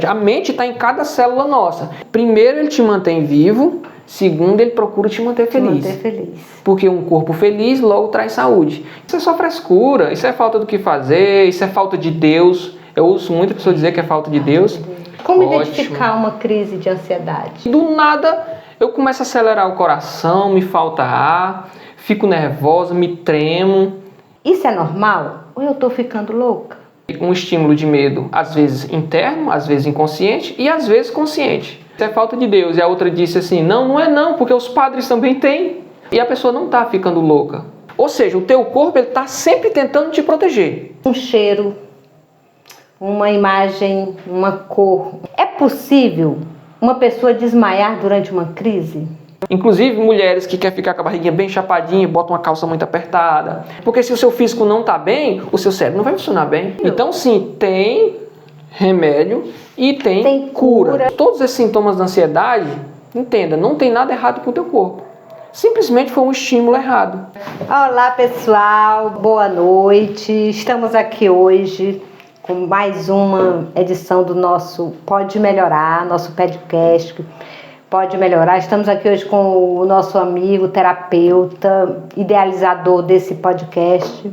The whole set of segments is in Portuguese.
A mente está em cada célula nossa. Primeiro, ele te mantém vivo. Segundo, ele procura te manter feliz. Porque um corpo feliz logo traz saúde. Isso é só frescura, isso é falta do que fazer, isso é falta de Deus. Eu ouço muita pessoa dizer que é falta de Deus. Como identificar uma crise de ansiedade? Do nada, eu começo a acelerar o coração, me falta ar, fico nervosa, me tremo. Isso é normal? Ou eu estou ficando louca? Um estímulo de medo, às vezes interno, às vezes inconsciente e às vezes consciente. Isso é falta de Deus. E a outra disse assim, não é não, porque os padres também têm. E a pessoa não está ficando louca. Ou seja, o teu corpo está sempre tentando te proteger. Um cheiro, uma imagem, uma cor. É possível uma pessoa desmaiar durante uma crise? Inclusive mulheres que querem ficar com a barriguinha bem chapadinha, botam uma calça muito apertada. Porque se o seu físico não está bem, o seu cérebro não vai funcionar bem. Então sim, tem remédio e tem cura. Todos esses sintomas da ansiedade, entenda, não tem nada errado com o teu corpo. Simplesmente foi um estímulo errado. Olá pessoal, boa noite. Estamos aqui hoje com mais uma edição do nosso Pode Melhorar, nosso podcast Pode Melhorar. Estamos aqui hoje com o nosso amigo, terapeuta, idealizador desse podcast,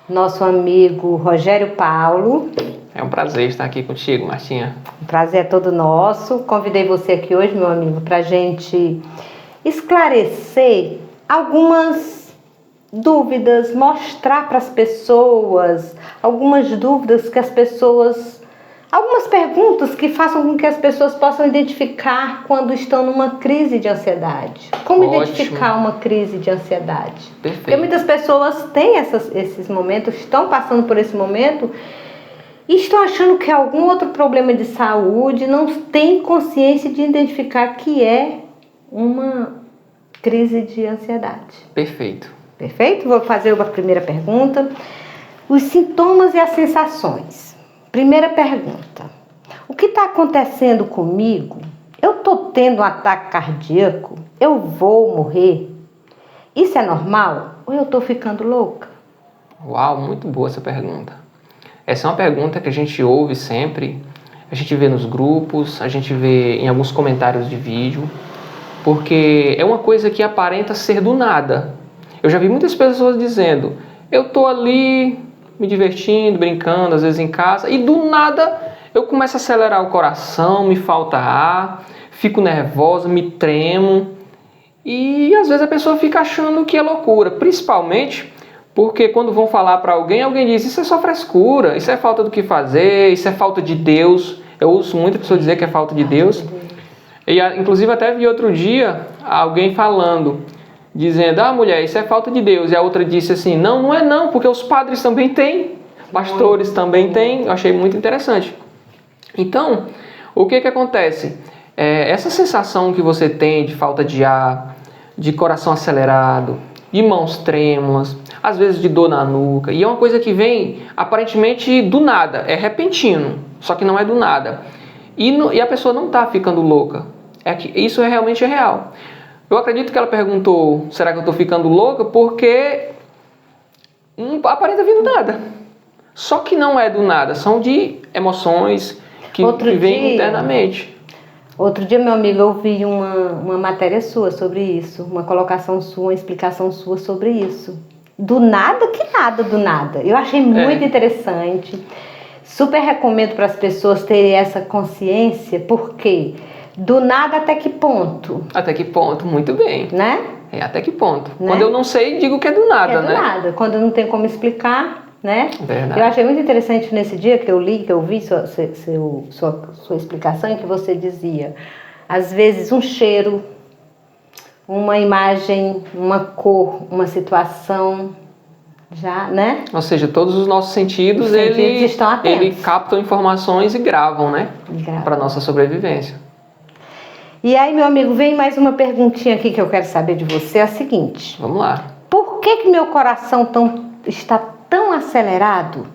nosso amigo Rogério Paulo. É um prazer estar aqui contigo, Martinha. O prazer é todo nosso. Convidei você aqui hoje, meu amigo, para a gente esclarecer algumas dúvidas, mostrar para as pessoas algumas dúvidas que as pessoas... Algumas perguntas que façam com que as pessoas possam identificar quando estão numa crise de ansiedade. Como identificar uma crise de ansiedade? Perfeito. Porque muitas pessoas têm esses momentos, estão passando por esse momento e estão achando que é algum outro problema de saúde, não têm consciência de identificar que é uma crise de ansiedade. Perfeito. Perfeito? Vou fazer uma primeira pergunta. Os sintomas e as sensações. Primeira pergunta. O que está acontecendo comigo? Eu estou tendo um ataque cardíaco? Eu vou morrer? Isso é normal? Ou eu estou ficando louca? Uau, muito boa essa pergunta. Essa é uma pergunta que a gente ouve sempre, a gente vê nos grupos, a gente vê em alguns comentários de vídeo, porque é uma coisa que aparenta ser do nada. Eu já vi muitas pessoas dizendo, eu estou ali me divertindo, brincando, às vezes em casa, e do nada eu começo a acelerar o coração, me falta ar, fico nervosa, me tremo, e às vezes a pessoa fica achando que é loucura, principalmente porque quando vão falar para alguém, alguém diz, isso é só frescura, isso é falta do que fazer, isso é falta de Deus. Eu ouço muita pessoa dizer que é falta de Deus. E inclusive até vi outro dia alguém falando, dizendo, mulher, isso é falta de Deus. E a outra disse assim, não é não, porque os padres também têm, pastores também têm. Eu achei muito interessante. Então, o que acontece? Essa sensação que você tem de falta de ar, de coração acelerado, de mãos trêmulas, às vezes de dor na nuca, e é uma coisa que vem aparentemente do nada, é repentino, só que não é do nada. E a pessoa não está ficando louca, isso realmente é real. Eu acredito que ela perguntou, será que eu estou ficando louca? Porque aparenta vir do nada. Só que não é do nada, são de emoções que vêm internamente. Outro dia, meu amigo, eu vi uma matéria sua sobre isso, uma colocação sua, uma explicação sua sobre isso. Do nada, que nada do nada. Eu achei muito interessante. Super recomendo para as pessoas terem essa consciência, porque do nada até que ponto? Até que ponto, muito bem. Né? Até que ponto. Né? Quando eu não sei, digo que é do nada, né? É do nada. Quando não tem como explicar, né? Verdade. Eu achei muito interessante nesse dia que eu li, que eu vi sua explicação, em que você dizia, às vezes um cheiro, uma imagem, uma cor, uma situação, já, né? Ou seja, todos os nossos sentidos, estão atentos. Ele captam informações e gravam, né? Para nossa sobrevivência. E aí, meu amigo, vem mais uma perguntinha aqui que eu quero saber de você, é a seguinte. Vamos lá. Por que meu coração está tão acelerado?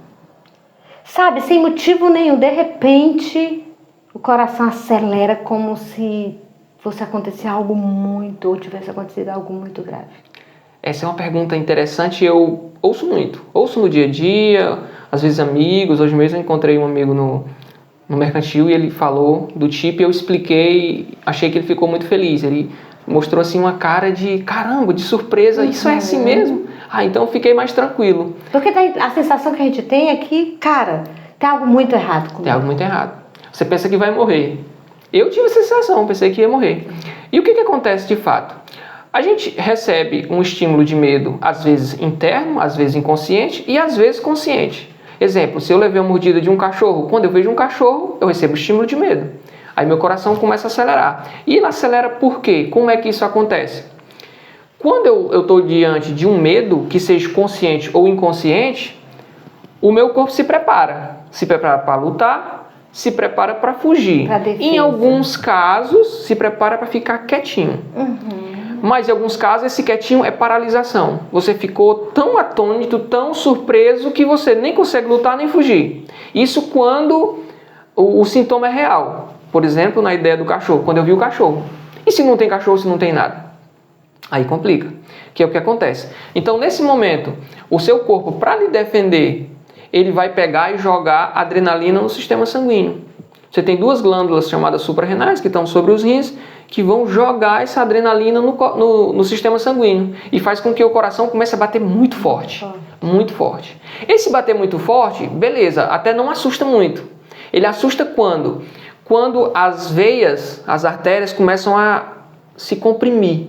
Sabe, sem motivo nenhum, de repente, o coração acelera como se fosse acontecer algo muito, ou tivesse acontecido algo muito grave. Essa é uma pergunta interessante e eu ouço muito. Ouço no dia a dia, às vezes amigos. Hoje mesmo eu encontrei um amigo no mercantil e ele falou do TIP, eu expliquei, achei que ele ficou muito feliz. Ele mostrou assim uma cara de caramba, de surpresa, isso é assim mesmo? Ah, então eu fiquei mais tranquilo. Porque a sensação que a gente tem é que, cara, tem algo muito errado comigo. Tem algo muito errado. Você pensa que vai morrer. Eu tive essa sensação, pensei que ia morrer. E o que acontece de fato? A gente recebe um estímulo de medo, às vezes interno, às vezes inconsciente e às vezes consciente. Exemplo, se eu levei uma mordida de um cachorro, quando eu vejo um cachorro, eu recebo estímulo de medo. Aí meu coração começa a acelerar. E ele acelera por quê? Como é que isso acontece? Quando eu estou diante de um medo, que seja consciente ou inconsciente, o meu corpo se prepara. Se prepara para lutar, se prepara para fugir. Em alguns casos, se prepara para ficar quietinho. Mas em alguns casos, esse quietinho é paralisação. Você ficou tão atônito, tão surpreso, que você nem consegue lutar nem fugir. Isso quando o sintoma é real. Por exemplo, na ideia do cachorro, quando eu vi o cachorro. E se não tem cachorro, se não tem nada? Aí complica, que é o que acontece. Então, nesse momento, o seu corpo, para lhe defender, ele vai pegar e jogar adrenalina no sistema sanguíneo. Você tem duas glândulas chamadas suprarrenais, que estão sobre os rins, que vão jogar essa adrenalina no sistema sanguíneo. E faz com que o coração comece a bater muito forte. Muito forte. Esse bater muito forte, beleza, até não assusta muito. Ele assusta quando as veias, as artérias começam a se comprimir.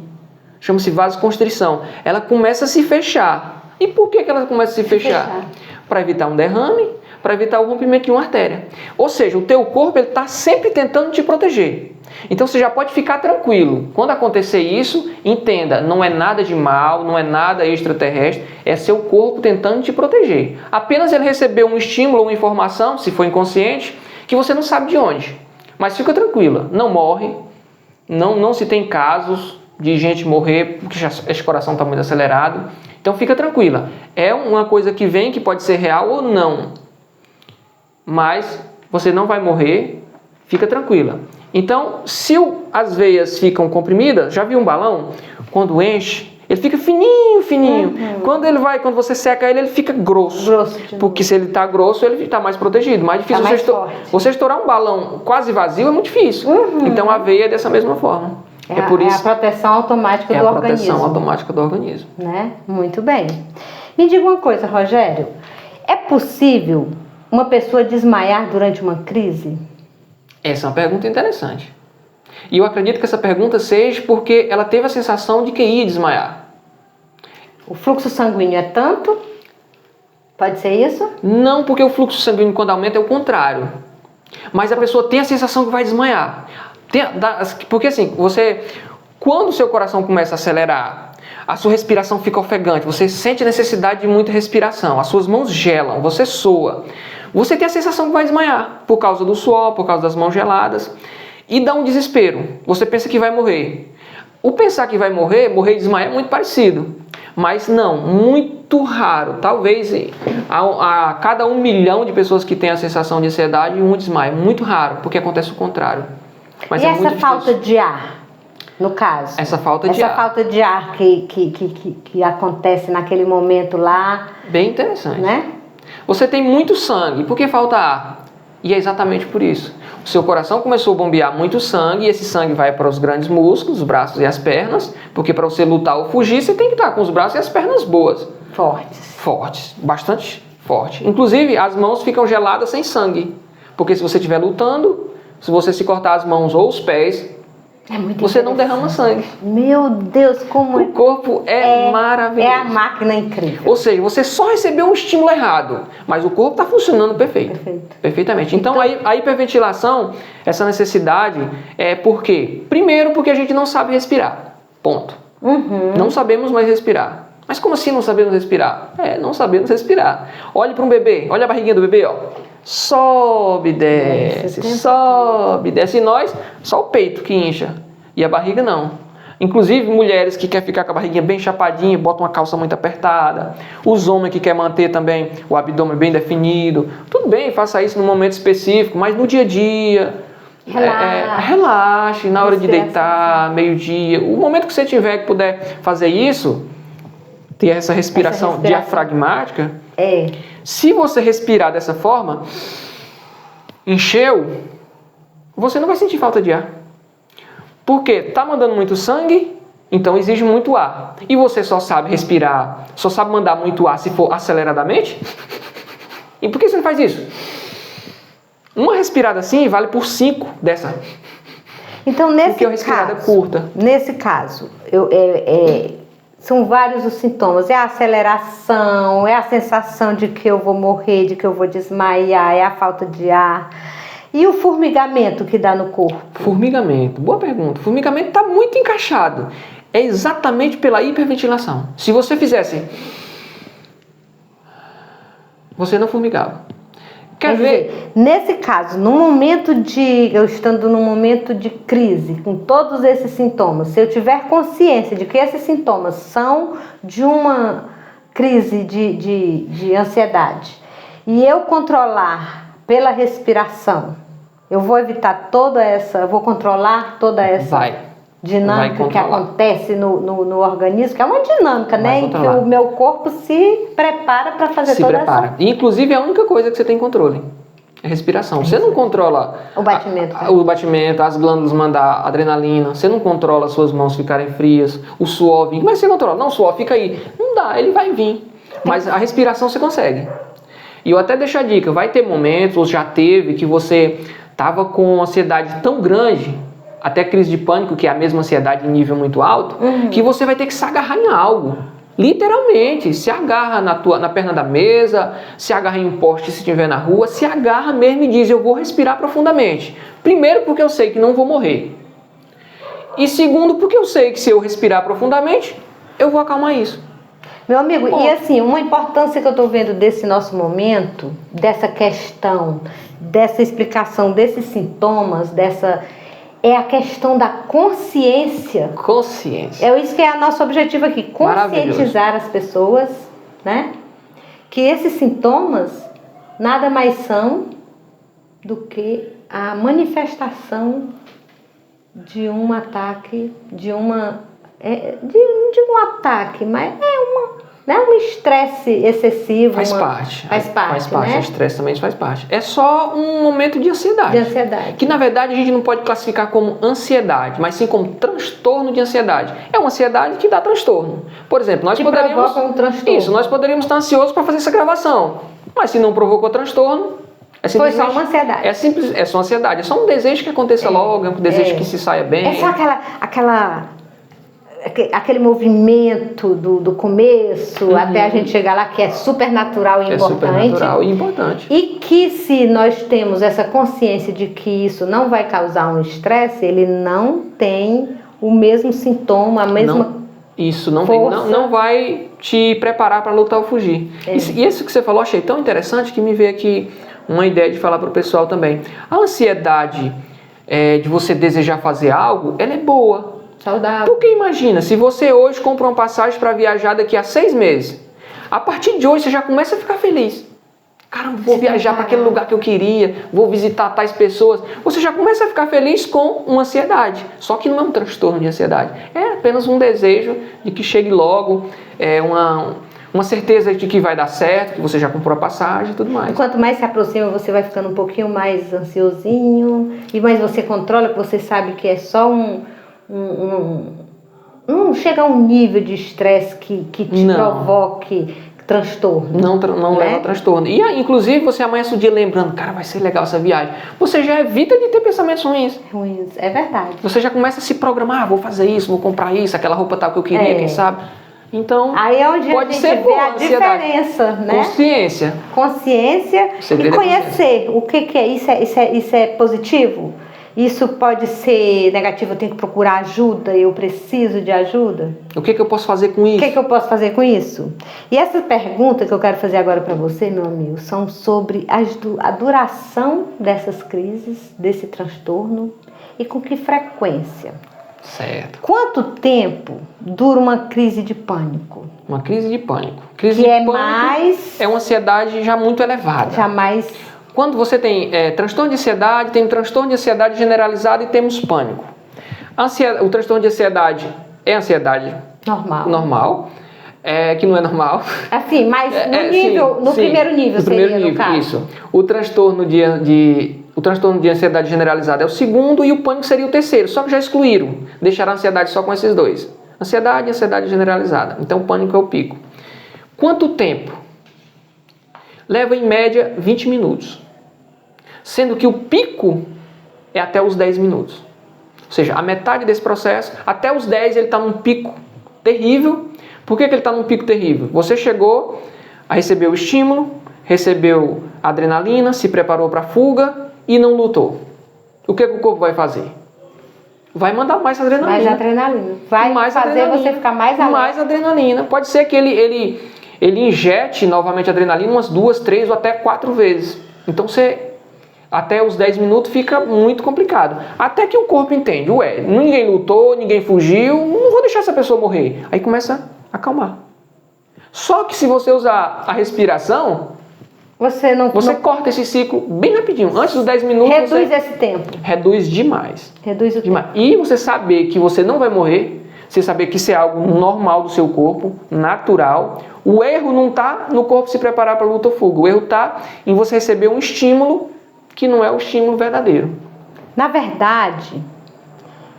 Chama-se vasoconstrição. Ela começa a se fechar. E por que ela começa a se fechar? Para evitar um derrame, para evitar o rompimento de uma artéria. Ou seja, o teu corpo está sempre tentando te proteger. Então você já pode ficar tranquilo. Quando acontecer isso, entenda, não é nada de mal, não é nada extraterrestre, é seu corpo tentando te proteger. Apenas ele recebeu um estímulo ou uma informação, se for inconsciente, que você não sabe de onde. Mas fica tranquila, não morre, não se tem casos de gente morrer porque esse coração está muito acelerado. Então fica tranquila. É uma coisa que vem, que pode ser real ou não. Mas você não vai morrer, fica tranquila. Então, se as veias ficam comprimidas, já viu um balão? Quando enche, ele fica fininho, fininho. Quando você seca ele fica grosso. Porque se ele está grosso, ele está mais protegido. Mais difícil você estourar um balão quase vazio é muito difícil. Então a veia é dessa mesma forma. Por isso, a proteção automática do organismo. É a proteção automática do organismo. Né? Muito bem. Me diga uma coisa, Rogério. É possível uma pessoa desmaiar durante uma crise? Essa é uma pergunta interessante. E eu acredito que essa pergunta seja porque ela teve a sensação de que ia desmaiar. O fluxo sanguíneo é tanto? Pode ser isso? Não, porque o fluxo sanguíneo, quando aumenta, é o contrário. Mas a pessoa tem a sensação que vai desmaiar. Porque assim, quando o seu coração começa a acelerar, a sua respiração fica ofegante, você sente necessidade de muita respiração, as suas mãos gelam, você soa. Você tem a sensação que vai desmaiar, por causa do suor, por causa das mãos geladas, e dá um desespero. Você pensa que vai morrer. O pensar que vai morrer e desmaiar é muito parecido. Mas não, muito raro. Talvez a cada 1 milhão de pessoas que têm a sensação de ansiedade, um desmaia. Muito raro, porque acontece o contrário. Mas e essa falta de ar, no caso? Essa falta de ar que acontece naquele momento lá. Bem interessante. Né? Você tem muito sangue, por que falta ar? E é exatamente por isso. O seu coração começou a bombear muito sangue e esse sangue vai para os grandes músculos, os braços e as pernas, porque para você lutar ou fugir, você tem que estar com os braços e as pernas boas. Fortes, bastante forte. Inclusive, as mãos ficam geladas sem sangue, porque se você estiver lutando, se você se cortar as mãos ou os pés, você não derrama sangue. Meu Deus, como o corpo é maravilhoso. É a máquina incrível. Ou seja, você só recebeu um estímulo errado, mas o corpo está funcionando perfeitamente. Então a hiperventilação, essa necessidade é por quê? Primeiro, porque a gente não sabe respirar. Ponto. Não sabemos mais respirar. Mas como assim não sabemos respirar? Não sabemos respirar. Olhe para um bebê, olha a barriguinha do bebê, ó. Sobe, desce, sobe, desce. E nós, só o peito que incha. E a barriga não. Inclusive, mulheres que querem ficar com a barriguinha bem chapadinha, botam uma calça muito apertada. Os homens que querem manter também o abdômen bem definido. Tudo bem, faça isso num momento específico, mas no dia a dia. Relaxe na hora de deitar, meio-dia. O momento que você tiver que puder fazer isso, ter essa respiração diafragmática. Se você respirar dessa forma, encheu, você não vai sentir falta de ar. Porque tá mandando muito sangue, então exige muito ar. E você só sabe respirar, só sabe mandar muito ar se for aceleradamente? E por que você não faz isso? Uma respirada assim vale por 5 dessa. Então, nesse Porque a respirada caso, curta. Nesse caso, são vários os sintomas. É a aceleração, é a sensação de que eu vou morrer, de que eu vou desmaiar, é a falta de ar. E o formigamento que dá no corpo? Formigamento, boa pergunta. Formigamento está muito encaixado. É exatamente pela hiperventilação. Se você fizesse, você não formigava. Quer ver? Nesse caso, eu estando num momento de crise, com todos esses sintomas, se eu tiver consciência de que esses sintomas são de uma crise de ansiedade, e eu controlar pela respiração, eu vou vou controlar toda essa dinâmica que acontece no organismo, que é uma dinâmica, né? Em que o meu corpo se prepara para fazer essa... Inclusive, é a única coisa que você tem controle é a respiração. Você não controla o batimento, o batimento, as glândulas mandar adrenalina, você não controla as suas mãos ficarem frias, o suor vir. Mas você controla? Não, o suor fica aí. Não dá, ele vai vir. Mas a respiração você consegue. E eu até deixo a dica, vai ter momentos, ou já teve, que você estava com ansiedade tão grande, até crise de pânico, que é a mesma ansiedade em nível muito alto, que você vai ter que se agarrar em algo. Literalmente, se agarra na perna da mesa, se agarra em um poste se estiver na rua, se agarra mesmo e diz, eu vou respirar profundamente. Primeiro, porque eu sei que não vou morrer. E segundo, porque eu sei que se eu respirar profundamente, eu vou acalmar isso. Meu amigo, e assim, uma importância que eu estou vendo desse nosso momento, dessa questão, dessa explicação desses sintomas, é a questão da consciência. Consciência. É isso que é o nosso objetivo aqui, conscientizar as pessoas, né? Que esses sintomas nada mais são do que a manifestação de um ataque, de um ataque, mas um estresse excessivo. Faz parte. Faz parte, né? O estresse também faz parte. É só um momento de ansiedade. De ansiedade. Que, na verdade, a gente não pode classificar como ansiedade, mas sim como transtorno de ansiedade. É uma ansiedade que dá transtorno. Por exemplo, nós poderíamos... provoca um transtorno. Isso, nós poderíamos estar ansiosos para fazer essa gravação. Mas se não provocou transtorno... Foi só uma ansiedade. É só ansiedade. É só um desejo que aconteça logo, é um desejo que se saia bem. É só aquele movimento do começo até a gente chegar lá, que é super natural e importante. É super natural e importante. E que se nós temos essa consciência de que isso não vai causar um estresse, ele não tem o mesmo sintoma, a mesma força. Não vai te preparar para lutar ou fugir. E isso que você falou, achei tão interessante que me veio aqui uma ideia de falar para o pessoal também. A ansiedade de você desejar fazer algo, ela é boa. Saudável. Porque imagina, se você hoje compra uma passagem para viajar daqui a 6 meses, a partir de hoje você já começa a ficar feliz. Cara, vou viajar para aquele lugar que eu queria, vou visitar tais pessoas. Você já começa a ficar feliz com uma ansiedade. Só que não é um transtorno de ansiedade. É apenas um desejo de que chegue logo, uma certeza de que vai dar certo, que você já comprou a passagem e tudo mais. Quanto mais se aproxima, você vai ficando um pouquinho mais ansiosinho, e mais você controla, que você sabe que é só não chega a um nível de estresse que te provoque transtorno. Não leva a transtorno. E inclusive você amanhece o dia lembrando, cara, vai ser legal essa viagem. Você já evita de ter pensamentos ruins. É verdade. Você já começa a se programar, vou fazer isso, vou comprar isso, aquela roupa tal que eu queria, quem sabe. Então, aí é onde pode a gente ser vê a diferença, né? Consciência e conhecer o que é isso. Isso é positivo? Isso pode ser negativo, eu tenho que procurar ajuda, eu preciso de ajuda? O que eu posso fazer com isso? O que eu posso fazer com isso? E essa pergunta que eu quero fazer agora para você, meu amigo, são sobre a duração dessas crises, desse transtorno e com que frequência. Certo. Quanto tempo dura uma crise de pânico? Uma crise de pânico. É uma ansiedade já muito elevada. Quando você tem transtorno de ansiedade, tem transtorno de ansiedade generalizado e temos pânico. O transtorno de ansiedade é ansiedade normal, que não é normal. Assim, mas no primeiro nível seria, no caso. Isso. O transtorno de O transtorno de ansiedade generalizada é o segundo e o pânico seria o terceiro, só que já excluíram, deixaram a ansiedade só com esses dois. Ansiedade e ansiedade generalizada. Então o pânico é o pico. Quanto tempo? Leva em média 20 minutos. Sendo que o pico é até os 10 minutos. Ou seja, a metade desse processo, até os 10 ele está num pico terrível. Por que ele está num pico terrível? Você chegou a receber o estímulo, recebeu a adrenalina, se preparou para a fuga e não lutou. O que o corpo vai fazer? Vai mandar mais adrenalina. Mais adrenalina. Vai mais fazer adrenalina, você ficar mais alerta. Mais adrenalina. Pode ser que ele injete novamente adrenalina umas 2, 3 ou até 4 vezes. Então você, até os 10 minutos fica muito complicado. Até que o corpo entende, ué, ninguém lutou, ninguém fugiu, não vou deixar essa pessoa morrer. Aí começa a acalmar. Só que se você usar a respiração, você corta esse ciclo bem rapidinho. Antes dos 10 minutos reduz esse tempo. Reduz demais. Reduz o tempo. E você saber que você não vai morrer, você saber que isso é algo normal do seu corpo, natural. O erro não está no corpo se preparar para luta ou fuga. O erro está em você receber um estímulo que não é o estímulo verdadeiro. Na verdade,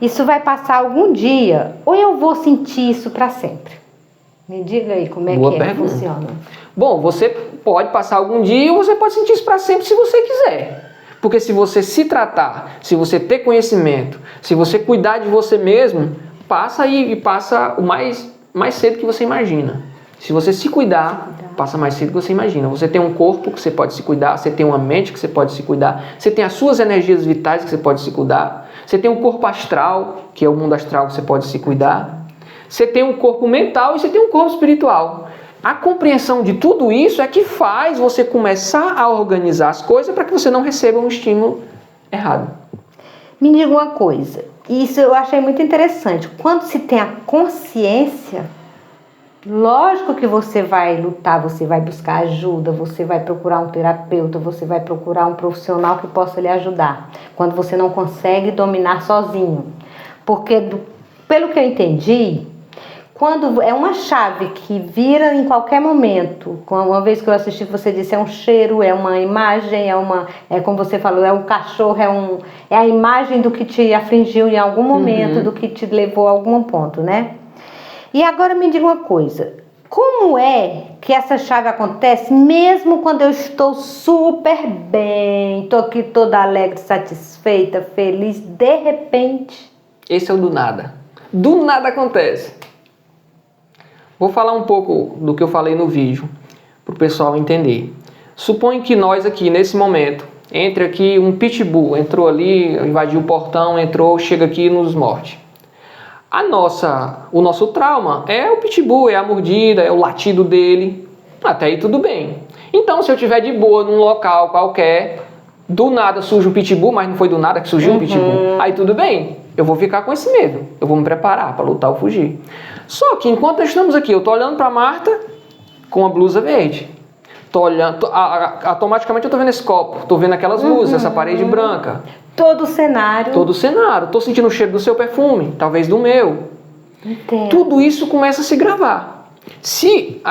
isso vai passar algum dia ou eu vou sentir isso para sempre? Me diga aí como é que funciona. Bom, você pode passar algum dia ou você pode sentir isso para sempre se você quiser. Porque se você se tratar, se você ter conhecimento, se você cuidar de você mesmo, passa e passa o mais cedo que você imagina. Se você se cuidar, passa mais cedo que você imagina. Você tem um corpo que você pode se cuidar, você tem uma mente que você pode se cuidar, você tem as suas energias vitais que você pode se cuidar, você tem um corpo astral, que é o mundo astral que você pode se cuidar, você tem um corpo mental e você tem um corpo espiritual. A compreensão de tudo isso é que faz você começar a organizar as coisas para que você não receba um estímulo errado. Me diga uma coisa, isso eu achei muito interessante. Quando se tem a consciência, lógico que você vai lutar, você vai buscar ajuda, você vai procurar um terapeuta, você vai procurar um profissional que possa lhe ajudar. Quando você não consegue dominar sozinho. Porque, pelo que eu entendi, quando é uma chave que vira em qualquer momento, uma vez que eu assisti, você disse, é um cheiro, é uma imagem, é como você falou, é um cachorro, é a imagem do que te afligiu em algum momento, do que te levou a algum ponto, né? E agora me diga uma coisa, como é que essa chave acontece mesmo quando eu estou super bem, estou aqui toda alegre, satisfeita, feliz, de repente? Esse é o do nada. Do nada acontece. Vou falar um pouco do que eu falei no vídeo, para o pessoal entender. Suponha que nós aqui, nesse momento, entre aqui um pitbull, entrou ali, invadiu o portão, entrou, chega aqui e nos morde. O nosso trauma é o pitbull, é a mordida, é o latido dele. Até aí tudo bem. Então, se eu estiver de boa num local qualquer, do nada surge um pitbull, mas não foi do nada que surgiu um pitbull, aí tudo bem. Eu vou ficar com esse medo. Eu vou me preparar para lutar ou fugir. Só que enquanto nós estamos aqui, eu estou olhando para Marta com a blusa verde. Tô olhando, automaticamente eu estou vendo esse copo, estou vendo aquelas luzes, essa parede branca. Todo o cenário. Todo o cenário. Estou sentindo o cheiro do seu perfume, talvez do meu. Entendo. Tudo isso começa a se gravar. Se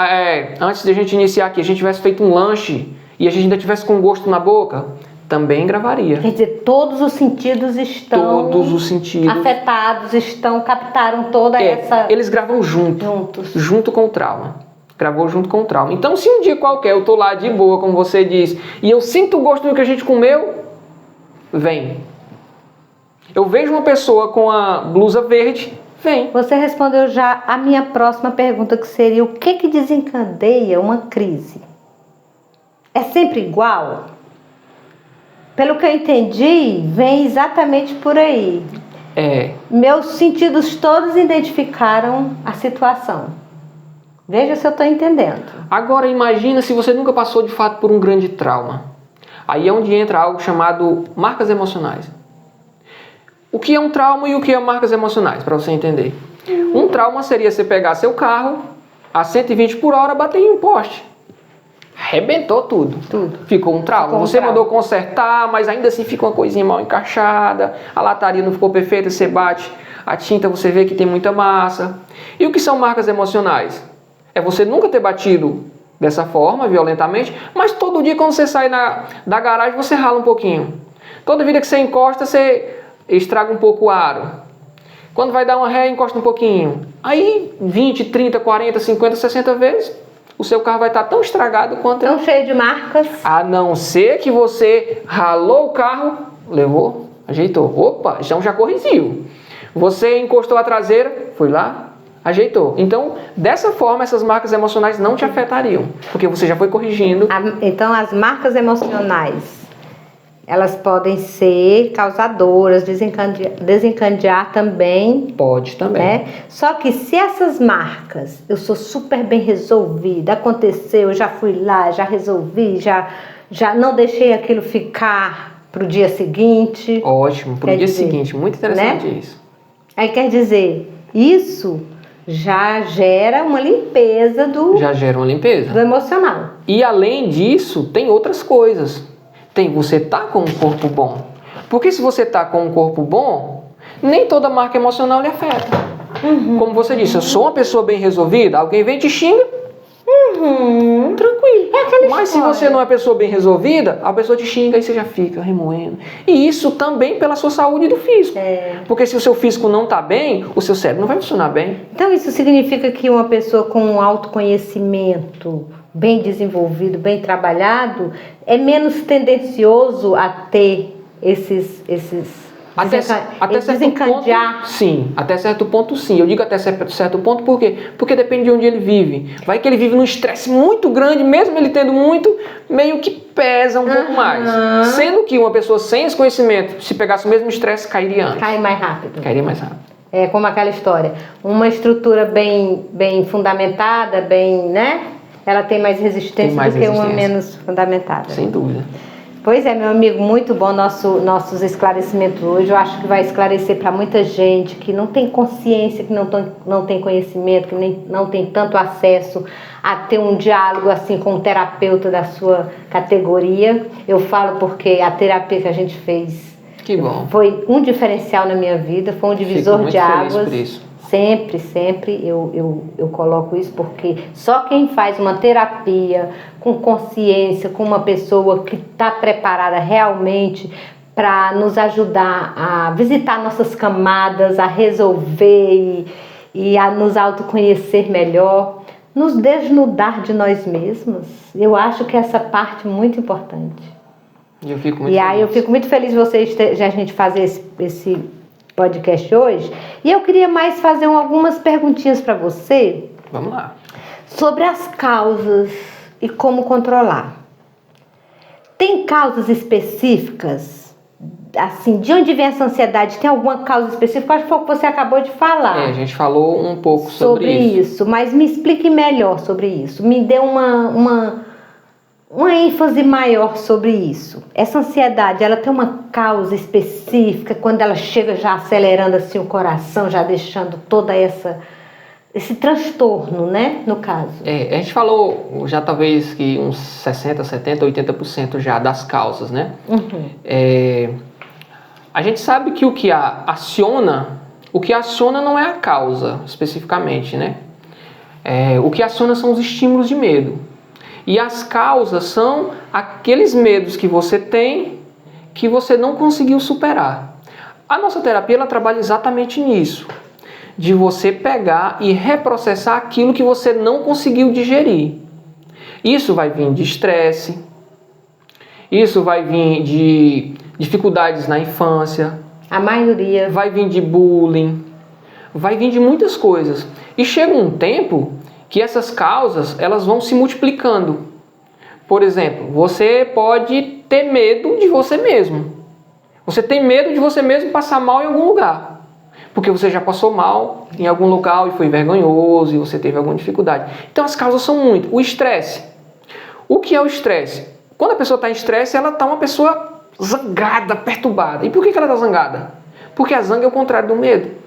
antes de a gente iniciar aqui, a gente tivesse feito um lanche e a gente ainda tivesse com gosto na boca, também gravaria. Quer dizer, todos os sentidos estão afetados, captaram toda essa... Eles gravam junto com o trauma. Gravou junto com o trauma. Então, se um dia qualquer eu tô lá de boa, como você diz, e eu sinto o gosto do que a gente comeu, vem. Eu vejo uma pessoa com a blusa verde, vem. Você respondeu já a minha próxima pergunta, que seria o que desencadeia uma crise? É sempre igual? Pelo que eu entendi, vem exatamente por aí. Meus sentidos todos identificaram a situação. Veja se eu estou entendendo. Agora imagina se você nunca passou de fato por um grande trauma. Aí é onde entra algo chamado marcas emocionais. O que é um trauma e o que é marcas emocionais, para você entender? Um trauma seria você pegar seu carro a 120 por hora, bater em um poste. Arrebentou tudo. Ficou um trauma. Você mandou consertar, mas ainda assim fica uma coisinha mal encaixada, a lataria não ficou perfeita, você bate a tinta, você vê que tem muita massa. E o que são marcas emocionais? É você nunca ter batido dessa forma, violentamente, mas todo dia quando você sai da garagem, você rala um pouquinho. Toda vida que você encosta, você estraga um pouco o aro. Quando vai dar uma ré, encosta um pouquinho. Aí 20, 30, 40, 50, 60 vezes, o seu carro vai estar tão estragado quanto... Tão cheio de marcas. A não ser que você ralou o carro, levou, ajeitou. Opa, então já corrigiu. Você encostou a traseira, foi lá, ajeitou. Então, dessa forma, essas marcas emocionais não te afetariam, porque você já foi corrigindo. Então, as marcas emocionais, elas podem ser causadoras, desencadear também. Pode também. Né? Só que se essas marcas, eu sou super bem resolvida, aconteceu, já fui lá, já resolvi, já não deixei aquilo ficar para o dia seguinte. Ótimo, para o dia seguinte, muito interessante, né? Isso. Aí quer dizer, isso já gera uma limpeza do... Já gera uma limpeza. Do emocional. E além disso, tem outras coisas. Tem você tá com um corpo bom. Porque se você tá com um corpo bom, nem toda marca emocional lhe afeta. Como você disse, eu sou uma pessoa bem resolvida, alguém vem e te xinga, tranquilo. Mas se você não é uma pessoa bem resolvida, a pessoa te xinga e você já fica remoendo. E isso também pela sua saúde do físico. Porque se o seu físico não tá bem, o seu cérebro não vai funcionar bem. Então isso significa que uma pessoa com um autoconhecimento bem desenvolvido, bem trabalhado, é menos tendencioso a ter esses desencadear. Ponto, sim, até certo ponto sim. Eu digo até certo ponto por quê? Porque depende de onde ele vive. Vai que ele vive num estresse muito grande, mesmo ele tendo muito, meio que pesa um pouco mais. Sendo que uma pessoa sem esse conhecimento, se pegasse o mesmo estresse, cairia antes. Cai mais rápido. Cairia mais rápido. É como aquela história. Uma estrutura bem fundamentada, bem, né? Ela tem mais resistência do que uma menos fundamentada. Sem dúvida. Pois é, meu amigo, muito bom nossos esclarecimentos hoje. Eu acho que vai esclarecer para muita gente que não tem consciência, que não tem conhecimento, que não tem tanto acesso a ter um diálogo assim com um terapeuta da sua categoria. Eu falo porque a terapia que a gente fez foi um diferencial na minha vida, foi um divisor de águas. Feliz por isso. Sempre eu coloco isso, porque só quem faz uma terapia com consciência, com uma pessoa que está preparada realmente para nos ajudar a visitar nossas camadas, a resolver e a nos autoconhecer melhor, nos desnudar de nós mesmos. Eu acho que essa parte é muito importante. Eu fico muito feliz. Aí eu fico muito feliz de a gente fazer esse podcast hoje. E eu queria mais fazer algumas perguntinhas para você. Vamos lá. Sobre as causas e como controlar. Tem causas específicas? Assim, de onde vem essa ansiedade? Tem alguma causa específica? Acho que foi o que você acabou de falar. A gente falou um pouco sobre isso. Mas me explique melhor sobre isso. Me dê uma ênfase maior sobre isso. Essa ansiedade, ela tem uma causa específica, quando ela chega já acelerando assim o coração, já deixando toda esse transtorno, né, no caso. A gente falou já talvez que uns 60, 70, 80% já das causas, né? A gente sabe que o que aciona não é a causa especificamente, né? O que aciona são os estímulos de medo. E as causas são aqueles medos que você tem que você não conseguiu superar. A nossa terapia ela trabalha exatamente nisso, de você pegar e reprocessar aquilo que você não conseguiu digerir. Isso vai vir de estresse, isso vai vir de dificuldades na infância, a maioria vai vir de bullying, vai vir de muitas coisas. E chega um tempo que essas causas elas vão se multiplicando. Por exemplo, você pode ter medo de você mesmo. Você tem medo de você mesmo passar mal em algum lugar. Porque você já passou mal em algum local e foi vergonhoso e você teve alguma dificuldade. Então as causas são muito. O estresse. O que é o estresse? Quando a pessoa está em estresse, ela está uma pessoa zangada, perturbada. E por que ela está zangada? Porque a zanga é o contrário do medo.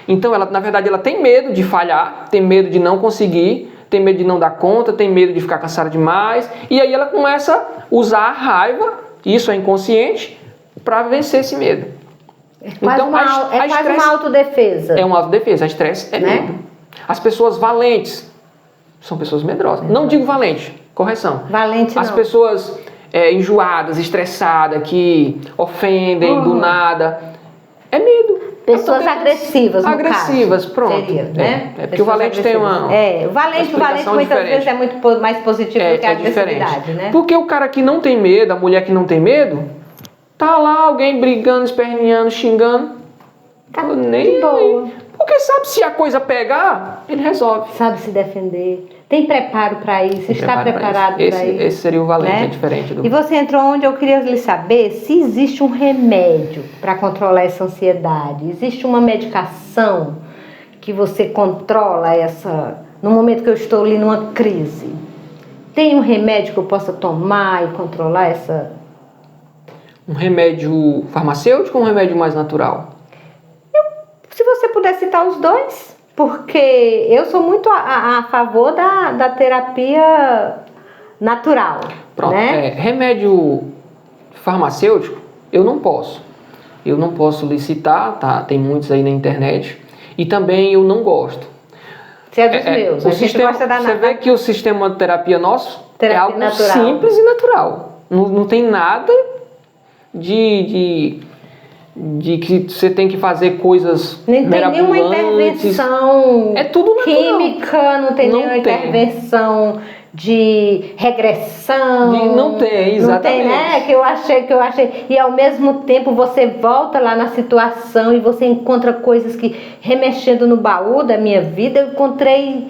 Então, na verdade, ela tem medo de falhar, tem medo de não conseguir, tem medo de não dar conta, tem medo de ficar cansada demais. E aí ela começa a usar a raiva, isso é inconsciente, para vencer esse medo. Quase uma autodefesa. É uma autodefesa, a estresse é medo. As pessoas valentes são pessoas medrosas. Não digo valente, correção. Valente As pessoas enjoadas, estressadas, que ofendem do nada. É medo. Pessoas agressivas, no agressivas, caso, pronto. seria, né? Porque o valente tem uma o valente muitas vezes é muito mais positivo do que a agressividade, né? Porque o cara que não tem medo, a mulher que não tem medo, tá lá alguém brigando, esperneando, xingando. Tá nem boa. Porque sabe, se a coisa pegar, ele resolve. Sabe se defender. Tem preparo para isso, está preparado para isso. Esse seria o valente, né? é diferente do... E você entrou onde eu queria lhe saber se existe um remédio para controlar essa ansiedade. Existe uma medicação que você controla essa... No momento que eu estou ali numa crise. Tem um remédio que eu possa tomar e controlar essa... Um remédio farmacêutico ou um remédio mais natural? Se você puder citar os dois, porque eu sou muito a favor da terapia natural. Pronto, né? Remédio farmacêutico, eu não posso. Eu não posso licitar, tá? Tem muitos aí na internet. E também eu não gosto. Você é dos meus, a gente gosta da Você vê que o sistema de terapia nosso é algo natural. Simples e natural. Não tem nada de que você tem que fazer coisas mirabolantes. Não tem nenhuma intervenção química, não tem nenhuma intervenção de regressão. Não tem, exatamente. Não tem, né? Que eu achei. E ao mesmo tempo você volta lá na situação e você encontra coisas que, remexendo no baú da minha vida, eu encontrei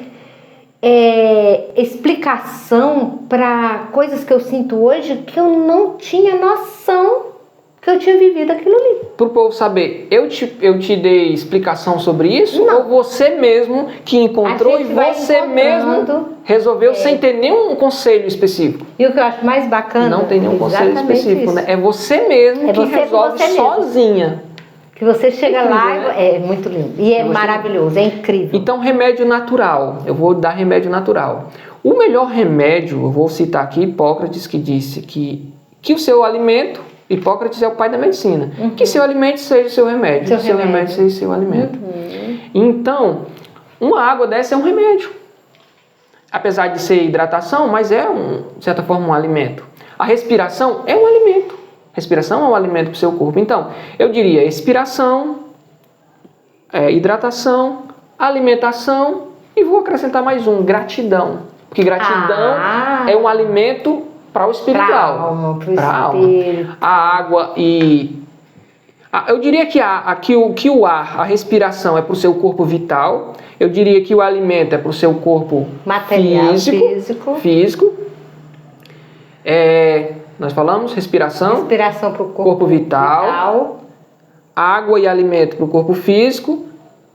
explicação para coisas que eu sinto hoje que eu não tinha noção que eu tinha vivido aquilo ali. Para o povo saber, eu te dei explicação sobre isso? Não. Ou você mesmo que encontrou e você mesmo resolveu sem ter nenhum conselho específico? E o que eu acho mais bacana... Não tem nenhum conselho específico, né? É você mesmo que resolve sozinha. Que você chega lá, né? É muito lindo. E é maravilhoso, é incrível. Então, remédio natural. Eu vou dar remédio natural. O melhor remédio, eu vou citar aqui Hipócrates, que disse que o seu alimento... Hipócrates é o pai da medicina. Que seu alimento seja seu remédio. Seu remédio seja seu alimento. Então, uma água dessa é um remédio. Apesar de ser hidratação, mas é, de certa forma, um alimento. A respiração é um alimento. Respiração é um alimento para o seu corpo. Então, eu diria expiração, hidratação, alimentação e vou acrescentar mais um, gratidão. Porque gratidão é um alimento para o espiritual. Para a alma. A água e... eu diria que o ar, a respiração é para o seu corpo vital. Eu diria que o alimento é para o seu corpo material, físico. Nós falamos respiração. Respiração para o corpo vital. Água e alimento para o corpo físico.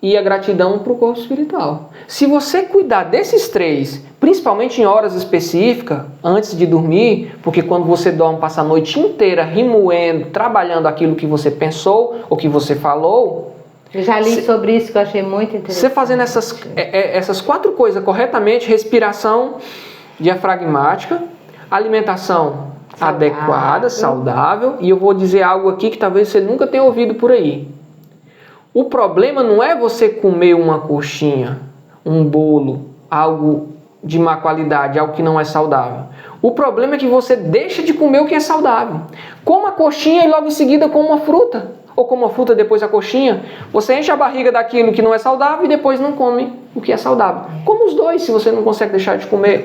E a gratidão para o corpo espiritual. Se você cuidar desses três, principalmente em horas específicas, antes de dormir, porque quando você dorme, passa a noite inteira remoendo, trabalhando aquilo que você pensou ou que você falou. Eu já li sobre isso que eu achei muito interessante. Você fazendo essas 4 coisas corretamente, respiração diafragmática, alimentação adequada, saudável, e eu vou dizer algo aqui que talvez você nunca tenha ouvido por aí. O problema não é você comer uma coxinha, um bolo, algo de má qualidade, algo que não é saudável. O problema é que você deixa de comer o que é saudável. Coma a coxinha e logo em seguida coma uma fruta. Ou coma a fruta depois a coxinha. Você enche a barriga daquilo que não é saudável e depois não come o que é saudável. Como os dois, se você não consegue deixar de comer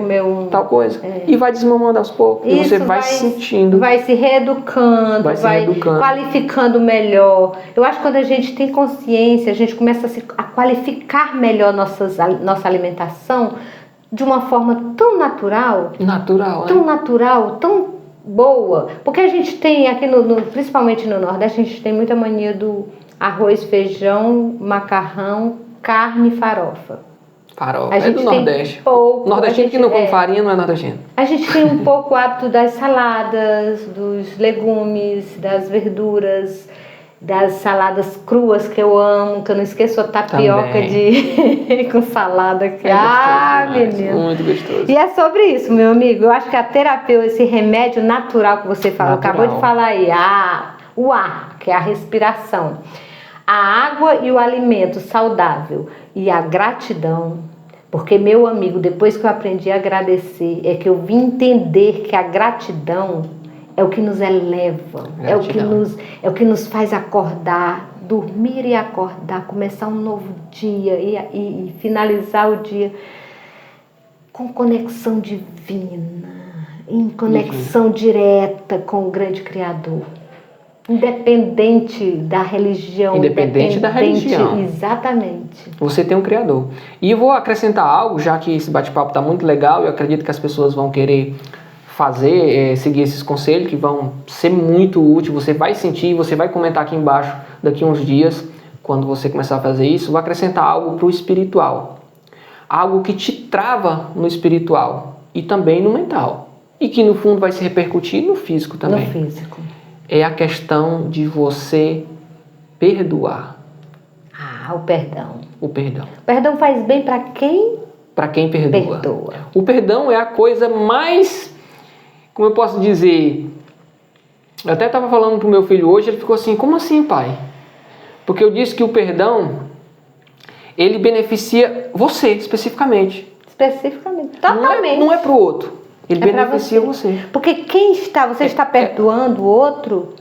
tal coisa. E vai desmamando aos poucos. E você vai sentindo. Vai se reeducando, vai qualificando melhor. Eu acho que quando a gente tem consciência, a gente começa a qualificar melhor nossa alimentação de uma forma tão natural. Tão natural, tão boa. Porque a gente tem aqui, principalmente no Nordeste, a gente tem muita mania do arroz, feijão, macarrão, carne e farofa. Farofa, é do Nordeste. Nordestino que não come farinha não é nordestino. A gente tem um pouco o hábito das saladas, dos legumes, das verduras, das saladas cruas que eu amo, que eu não esqueço a tapioca com salada. Menina. Muito gostoso. E é sobre isso, meu amigo. Eu acho que a terapia, esse remédio natural que você falou, acabou de falar aí, o ar, que é a respiração, a água e o alimento saudável e a gratidão. Porque, meu amigo, depois que eu aprendi a agradecer, é que eu vim entender que a gratidão é o que nos eleva, é o que nos faz acordar, dormir e acordar, começar um novo dia e finalizar o dia com conexão divina, em conexão direta com o grande Criador. Independente da religião. Independente da religião. Exatamente. Você tem um Criador. E eu vou acrescentar algo, já que esse bate-papo está muito legal, e eu acredito que as pessoas vão querer seguir esses conselhos, que vão ser muito úteis. Você vai sentir, você vai comentar aqui embaixo daqui a uns dias, quando você começar a fazer isso. Vou acrescentar algo para o espiritual. Algo que te trava no espiritual e também no mental. E que no fundo vai se repercutir no físico também. No físico. É a questão de você perdoar. O perdão. O perdão. O perdão faz bem para quem? Para quem perdoa. Perdoa. O perdão é a coisa mais, como eu posso dizer, eu até estava falando para o meu filho hoje, ele ficou assim, como assim, pai? Porque eu disse que o perdão, ele beneficia você especificamente. Especificamente, totalmente. Não é para o outro. Ele beneficia você. Porque você está perdoando o outro,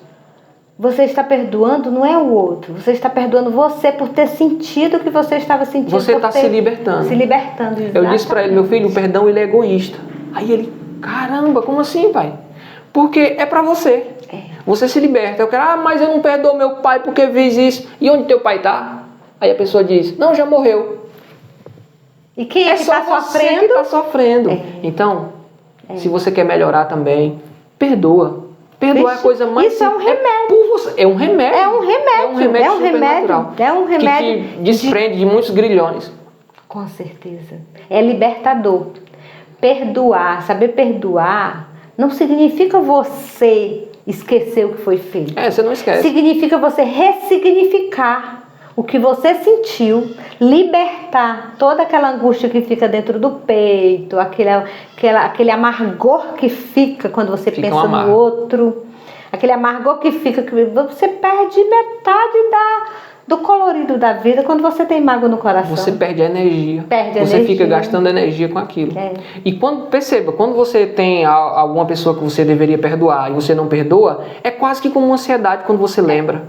você está perdoando não é o outro, você está perdoando você por ter sentido o que você estava sentindo. Você está se libertando. Se libertando, exatamente. Eu disse para ele, meu filho, o perdão ele é egoísta. Aí ele, caramba, como assim, pai? Porque é para você. Você se liberta. Eu quero, mas eu não perdoo meu pai porque fez isso. E onde teu pai está? Aí a pessoa diz, não, já morreu. E quem é que está sofrendo? Que está sofrendo. Então, se você quer melhorar também, perdoa. Perdoar é a coisa mais... Isso é um remédio. É um remédio. É um remédio. É um remédio. É um remédio. Que te desprende de muitos grilhões. Com certeza. É libertador. Perdoar, saber perdoar, não significa você esquecer o que foi feito. Você não esquece. Significa você ressignificar o que você sentiu, libertar toda aquela angústia que fica dentro do peito, aquele amargor que fica quando você pensa no outro, aquele amargor que fica, que você perde metade do colorido da vida quando você tem mágoa no coração. Você perde a energia. Você fica gastando energia com aquilo. E perceba, quando você tem alguma pessoa que você deveria perdoar e você não perdoa, é quase que como uma ansiedade quando você lembra.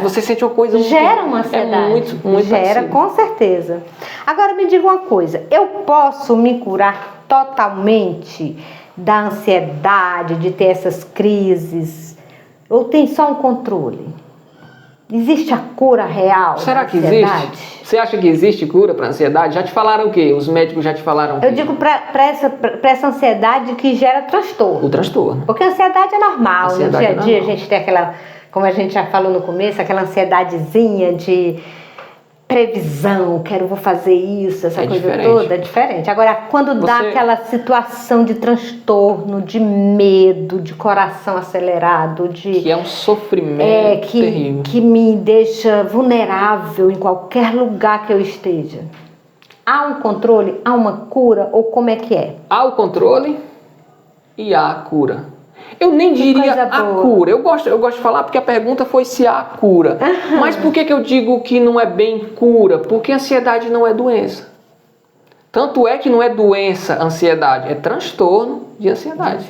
Você sente uma coisa gera uma ansiedade. Muito gera, com certeza. Agora me diga uma coisa, eu posso me curar totalmente da ansiedade, de ter essas crises, ou tem só um controle? Existe a cura real? Será que existe? Você acha que existe cura para ansiedade? Já te falaram o quê? Os médicos já te falaram o quê? Eu digo para essa ansiedade que gera transtorno. O transtorno. Porque a ansiedade é normal. No dia a dia a gente tem aquela, como a gente já falou no começo, aquela ansiedadezinha de previsão, vou fazer isso, essa coisa toda, é diferente. Agora, quando dá aquela situação de transtorno, de medo, de coração acelerado, que é um sofrimento terrível, que me deixa vulnerável em qualquer lugar que eu esteja. Há um controle, há uma cura, ou como é que é? Há o controle e há a cura. Eu nem diria a cura. Eu gosto de falar porque a pergunta foi se há cura. Mas por que eu digo que não é bem cura? Porque a ansiedade não é doença. Tanto é que não é doença, ansiedade, é transtorno de ansiedade.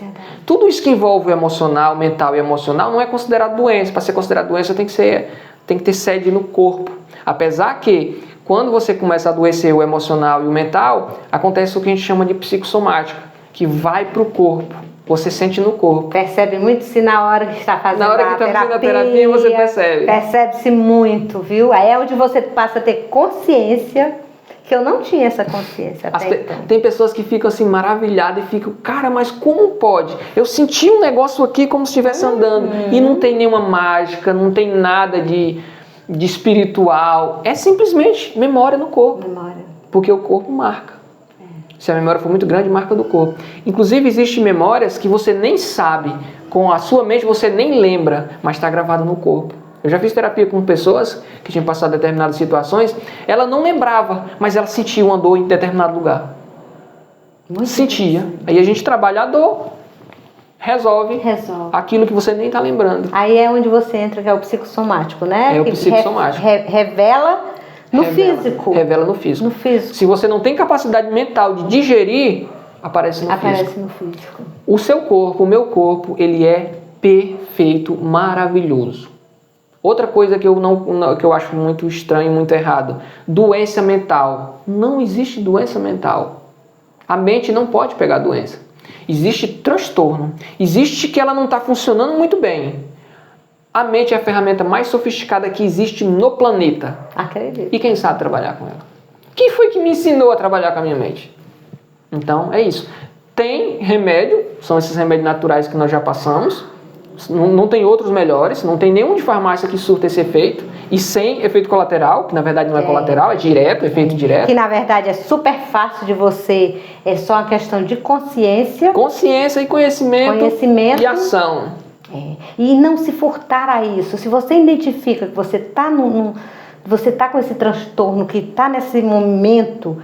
Tudo isso que envolve o emocional, mental e emocional não é considerado doença. Para ser considerado doença tem que ter sede no corpo. Apesar que quando você começa a adoecer o emocional e o mental, acontece o que a gente chama de psicossomática, que vai para o corpo. Você sente no corpo. Percebe muito se na hora que está fazendo a terapia você percebe. Percebe-se muito, viu? Aí é onde você passa a ter consciência, que eu não tinha essa consciência até então. Tem pessoas que ficam assim maravilhadas e ficam, cara, mas como pode? Eu senti um negócio aqui como se estivesse andando. E não tem nenhuma mágica, não tem nada de espiritual. É simplesmente memória no corpo. Porque o corpo marca. Se a memória for muito grande, marca do corpo. Inclusive, existem memórias que você nem sabe, com a sua mente você nem lembra, mas está gravado no corpo. Eu já fiz terapia com pessoas que tinham passado determinadas situações, ela não lembrava, mas ela sentia uma dor em determinado lugar. Sentia. Aí a gente trabalha a dor, resolve aquilo que você nem está lembrando. Aí é onde você entra, que é o psicossomático, né? É o psicossomático. Revela no físico. Revela no físico. No físico. Se você não tem capacidade mental de digerir, aparece no físico. Aparece no físico. O seu corpo, o meu corpo, ele é perfeito, maravilhoso. Outra coisa que eu acho muito estranho, muito errado, doença mental. Não existe doença mental. A mente não pode pegar doença. Existe transtorno. Existe que ela não está funcionando muito bem. A mente é a ferramenta mais sofisticada que existe no planeta. Acredito. E quem sabe trabalhar com ela? Quem foi que me ensinou a trabalhar com a minha mente? Então, é isso. Tem remédio, são esses remédios naturais que nós já passamos. Não tem outros melhores, não tem nenhum de farmácia que surta esse efeito. E sem efeito colateral, que na verdade não é colateral, é direto, efeito direto. Que na verdade é super fácil de você, é só uma questão de consciência. Consciência e conhecimento e ação. E não se furtar a isso. Se você identifica que você está você tá com esse transtorno, que está nesse momento,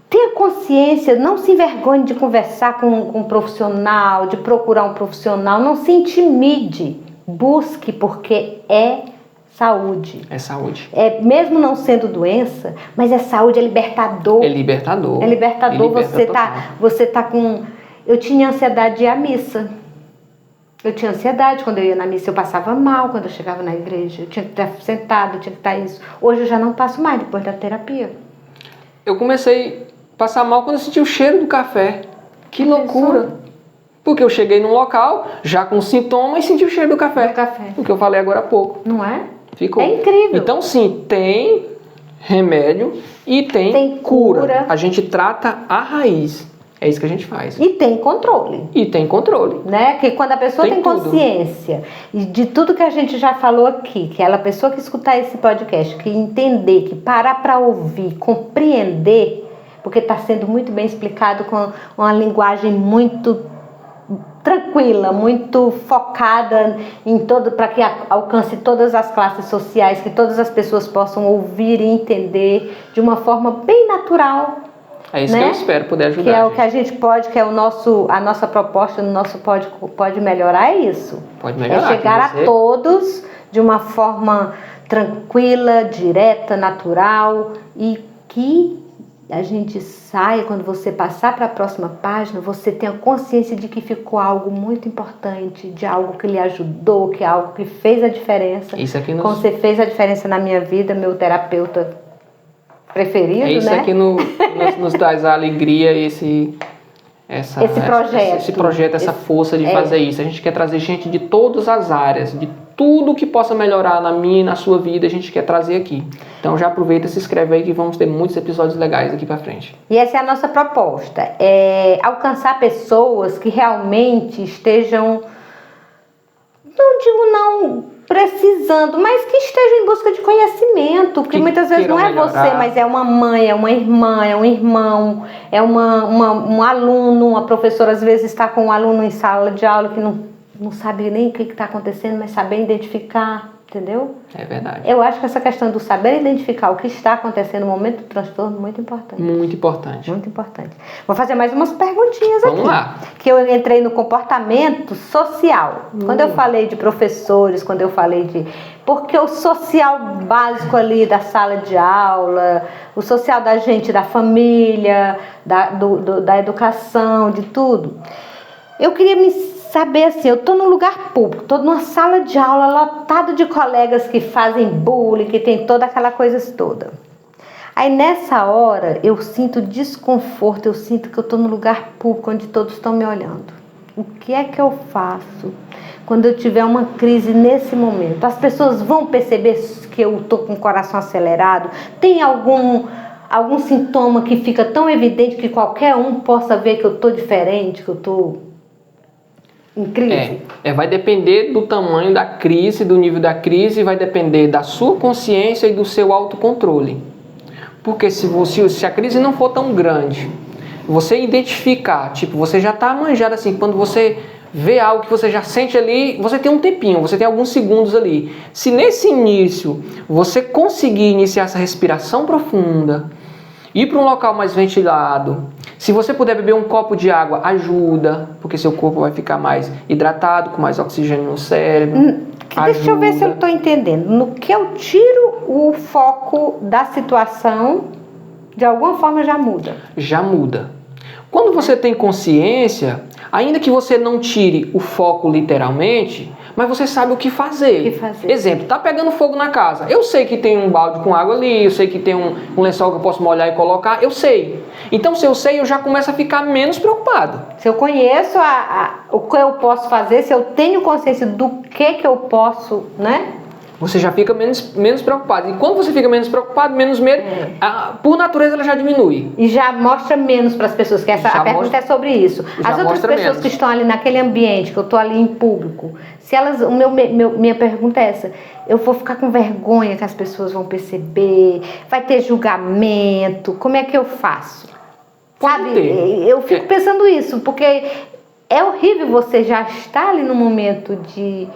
tenha consciência, não se envergonhe de conversar com um profissional, de procurar um profissional, não se intimide, busque, porque é saúde. É saúde. É, mesmo não sendo doença, mas é saúde, é libertador. É libertador. É libertador. Você tá com... Eu tinha ansiedade de ir à missa. Eu tinha ansiedade quando eu ia na missa, eu passava mal quando eu chegava na igreja. Eu tinha que estar sentado, eu tinha que estar isso. Hoje eu já não passo mais, depois da terapia. Eu comecei a passar mal quando eu senti o cheiro do café. Que loucura! Porque eu cheguei num local, já com sintomas, e senti o cheiro do café. O que eu falei agora há pouco. Não é? Ficou. É incrível. Então, sim, tem remédio e tem cura. A gente trata a raiz. É isso que a gente faz. E tem controle. Né? Que quando a pessoa tem consciência de tudo que a gente já falou aqui, que aquela pessoa que escutar esse podcast, que entender, que parar para ouvir, compreender, porque está sendo muito bem explicado com uma linguagem muito tranquila, muito focada em para que alcance todas as classes sociais, que todas as pessoas possam ouvir e entender de uma forma bem natural. É isso, né? Que eu espero poder ajudar. Que é o que a gente pode, que é a nossa proposta no nosso pode melhorar, é isso. Pode melhorar. É chegar a todos de uma forma tranquila, direta, natural, e que a gente saia, quando você passar para a próxima página, você tenha consciência de que ficou algo muito importante, de algo que lhe ajudou, que é algo que fez a diferença. Isso aqui como você fez a diferença na minha vida, meu terapeuta preferido, isso, né? Aqui nos traz a alegria, esse projeto, essa força de fazer isso. A gente quer trazer gente de todas as áreas, de tudo que possa melhorar na minha e na sua vida, a gente quer trazer aqui. Então já aproveita e se inscreve aí que vamos ter muitos episódios legais aqui pra frente. E essa é a nossa proposta, é alcançar pessoas que realmente estejam, não digo não precisando, mas que estejam em busca de conhecimento, porque muitas vezes não é melhorar. Você, mas é uma mãe, é uma irmã, é um irmão, é um aluno, uma professora às vezes está com um aluno em sala de aula que não sabe nem o que está acontecendo, mas saber identificar, entendeu? É verdade. Eu acho que essa questão do saber identificar o que está acontecendo no momento do transtorno é muito importante. Muito importante. Muito importante. Vou fazer mais umas perguntinhas aqui. Vamos lá. Que eu entrei no comportamento social. Quando eu falei de professores, quando eu falei de... Porque o social básico ali da sala de aula, o social da gente, da família, da educação, de tudo. Eu queria saber assim, eu estou num lugar público, estou numa sala de aula lotada de colegas que fazem bullying, que tem toda aquela coisa toda. Aí nessa hora eu sinto desconforto, eu sinto que eu estou num lugar público onde todos estão me olhando. O que é que eu faço quando eu tiver uma crise nesse momento? As pessoas vão perceber que eu estou com o coração acelerado? Tem algum sintoma que fica tão evidente que qualquer um possa ver que eu estou diferente, que eu estou em crise? Vai depender do tamanho da crise, do nível da crise, vai depender da sua consciência e do seu autocontrole. Porque se a crise não for tão grande, você identificar, tipo, você já está manjado assim, quando você vê algo que você já sente ali, você tem um tempinho, você tem alguns segundos ali. Se nesse início você conseguir iniciar essa respiração profunda, ir para um local mais ventilado, se você puder beber um copo de água, ajuda, porque seu corpo vai ficar mais hidratado, com mais oxigênio no cérebro. Deixa eu ver se eu estou entendendo. No que eu tiro o foco da situação, de alguma forma já muda. Já muda. Quando você tem consciência, ainda que você não tire o foco literalmente, mas você sabe o que fazer. Exemplo, tá pegando fogo na casa. Eu sei que tem um balde com água ali, eu sei que tem um lençol que eu posso molhar e colocar, eu sei. Então, se eu sei, eu já começo a ficar menos preocupado. Se eu conheço o que eu posso fazer, se eu tenho consciência do que eu posso, né? Você já fica menos preocupado. E quando você fica menos preocupado, menos medo, por natureza ela já diminui. E já mostra menos para as pessoas, que a pergunta é sobre isso. As outras pessoas que estão ali naquele ambiente, que eu estou ali em público, se elas, minha pergunta é essa, eu vou ficar com vergonha que as pessoas vão perceber, vai ter julgamento, como é que eu faço? Pode ter. Eu fico pensando isso, porque é horrível você já estar ali no momento de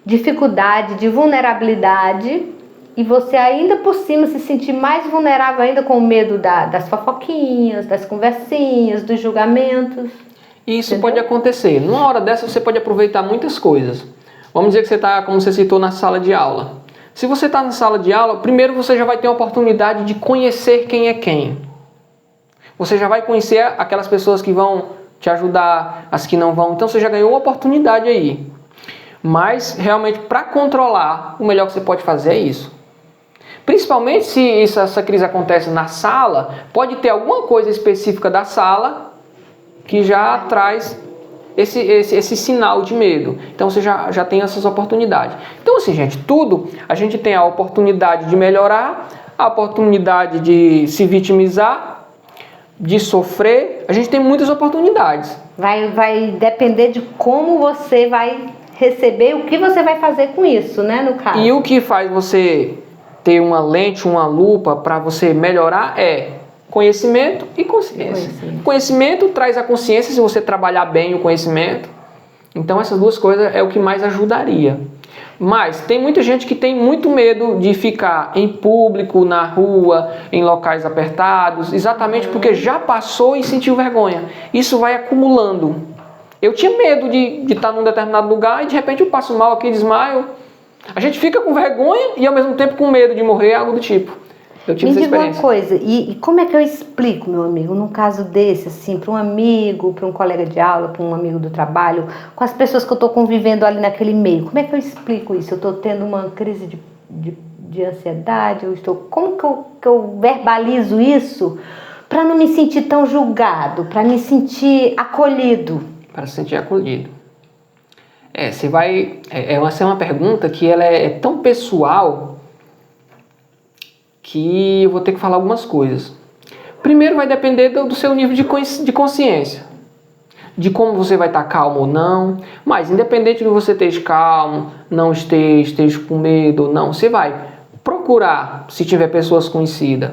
dificuldade, de vulnerabilidade, e você ainda por cima se sentir mais vulnerável ainda com o medo das fofoquinhas, das conversinhas, dos julgamentos. Isso pode acontecer. Numa hora dessa você pode aproveitar muitas coisas. Vamos dizer que você está, como você citou, na sala de aula. Se você está na sala de aula, primeiro você já vai ter a oportunidade de conhecer quem é quem. Você já vai conhecer aquelas pessoas que vão te ajudar, as que não vão. Então você já ganhou uma oportunidade aí. Mas, realmente, para controlar, o melhor que você pode fazer é isso. Principalmente se essa crise acontece na sala, pode ter alguma coisa específica da sala que já traz esse sinal de medo. Então, você já tem essas oportunidades. Então, assim, gente, tudo, a gente tem a oportunidade de melhorar, a oportunidade de se vitimizar, de sofrer. A gente tem muitas oportunidades. Vai depender de como você vai receber, o que você vai fazer com isso, né, no caso. E o que faz você ter uma lente, uma lupa para você melhorar é conhecimento e consciência. Conhecimento traz a consciência se você trabalhar bem o conhecimento. Então essas duas coisas é o que mais ajudaria. Mas tem muita gente que tem muito medo de ficar em público, na rua, em locais apertados, exatamente porque já passou e sentiu vergonha. Isso vai acumulando. Eu tinha medo de estar num determinado lugar e de repente eu passo mal aqui, desmaio. A gente fica com vergonha e ao mesmo tempo com medo de morrer, algo do tipo. Eu tive essa experiência. Me diga uma coisa, e como é que eu explico, meu amigo, num caso desse, assim, para um amigo, para um colega de aula, para um amigo do trabalho, com as pessoas que eu estou convivendo ali naquele meio, como é que eu explico isso? Eu estou tendo uma crise de ansiedade, como que eu verbalizo isso para não me sentir tão julgado, para me sentir acolhido? Para se sentir acolhido. Essa é uma pergunta que ela é tão pessoal que eu vou ter que falar algumas coisas. Primeiro vai depender do seu nível de consciência, de como você vai estar calmo ou não, mas independente de você esteja calmo, não esteja com medo ou não, você vai procurar, se tiver pessoas conhecidas,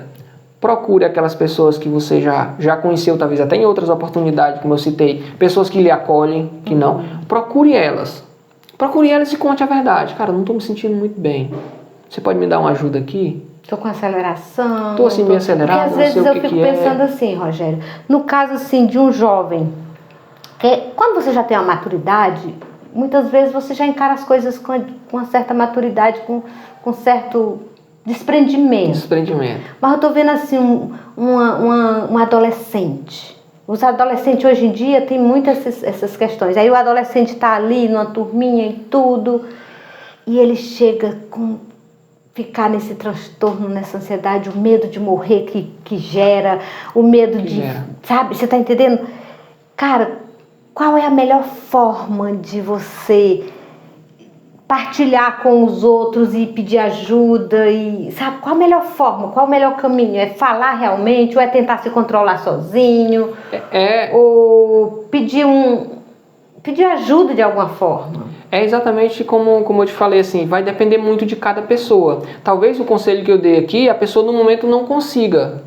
procure aquelas pessoas que você já conheceu, talvez até em outras oportunidades, como eu citei, pessoas que lhe acolhem, que não. Procure elas. Procure elas e conte a verdade. Cara, não estou me sentindo muito bem. Você pode me dar uma ajuda aqui? Estou com aceleração. Estou assim meio acelerado, porque às vezes eu fico pensando assim, Rogério, no caso assim de um jovem, quando você já tem uma maturidade, muitas vezes você já encara as coisas com uma certa maturidade, com certo desprendimento. Mas eu tô vendo assim um adolescente. Os adolescentes hoje em dia tem muitas essas questões. Aí o adolescente tá ali numa turminha e tudo, e ele chega com ficar nesse transtorno, nessa ansiedade, o medo de morrer que gera, o medo sabe, você tá entendendo? Cara, qual é a melhor forma de você partilhar com os outros e pedir ajuda e sabe qual a melhor forma, qual o melhor caminho? É falar realmente ou é tentar se controlar sozinho? Ou pedir ajuda de alguma forma? É exatamente como eu te falei, assim, vai depender muito de cada pessoa. Talvez o conselho que eu dei aqui, a pessoa no momento não consiga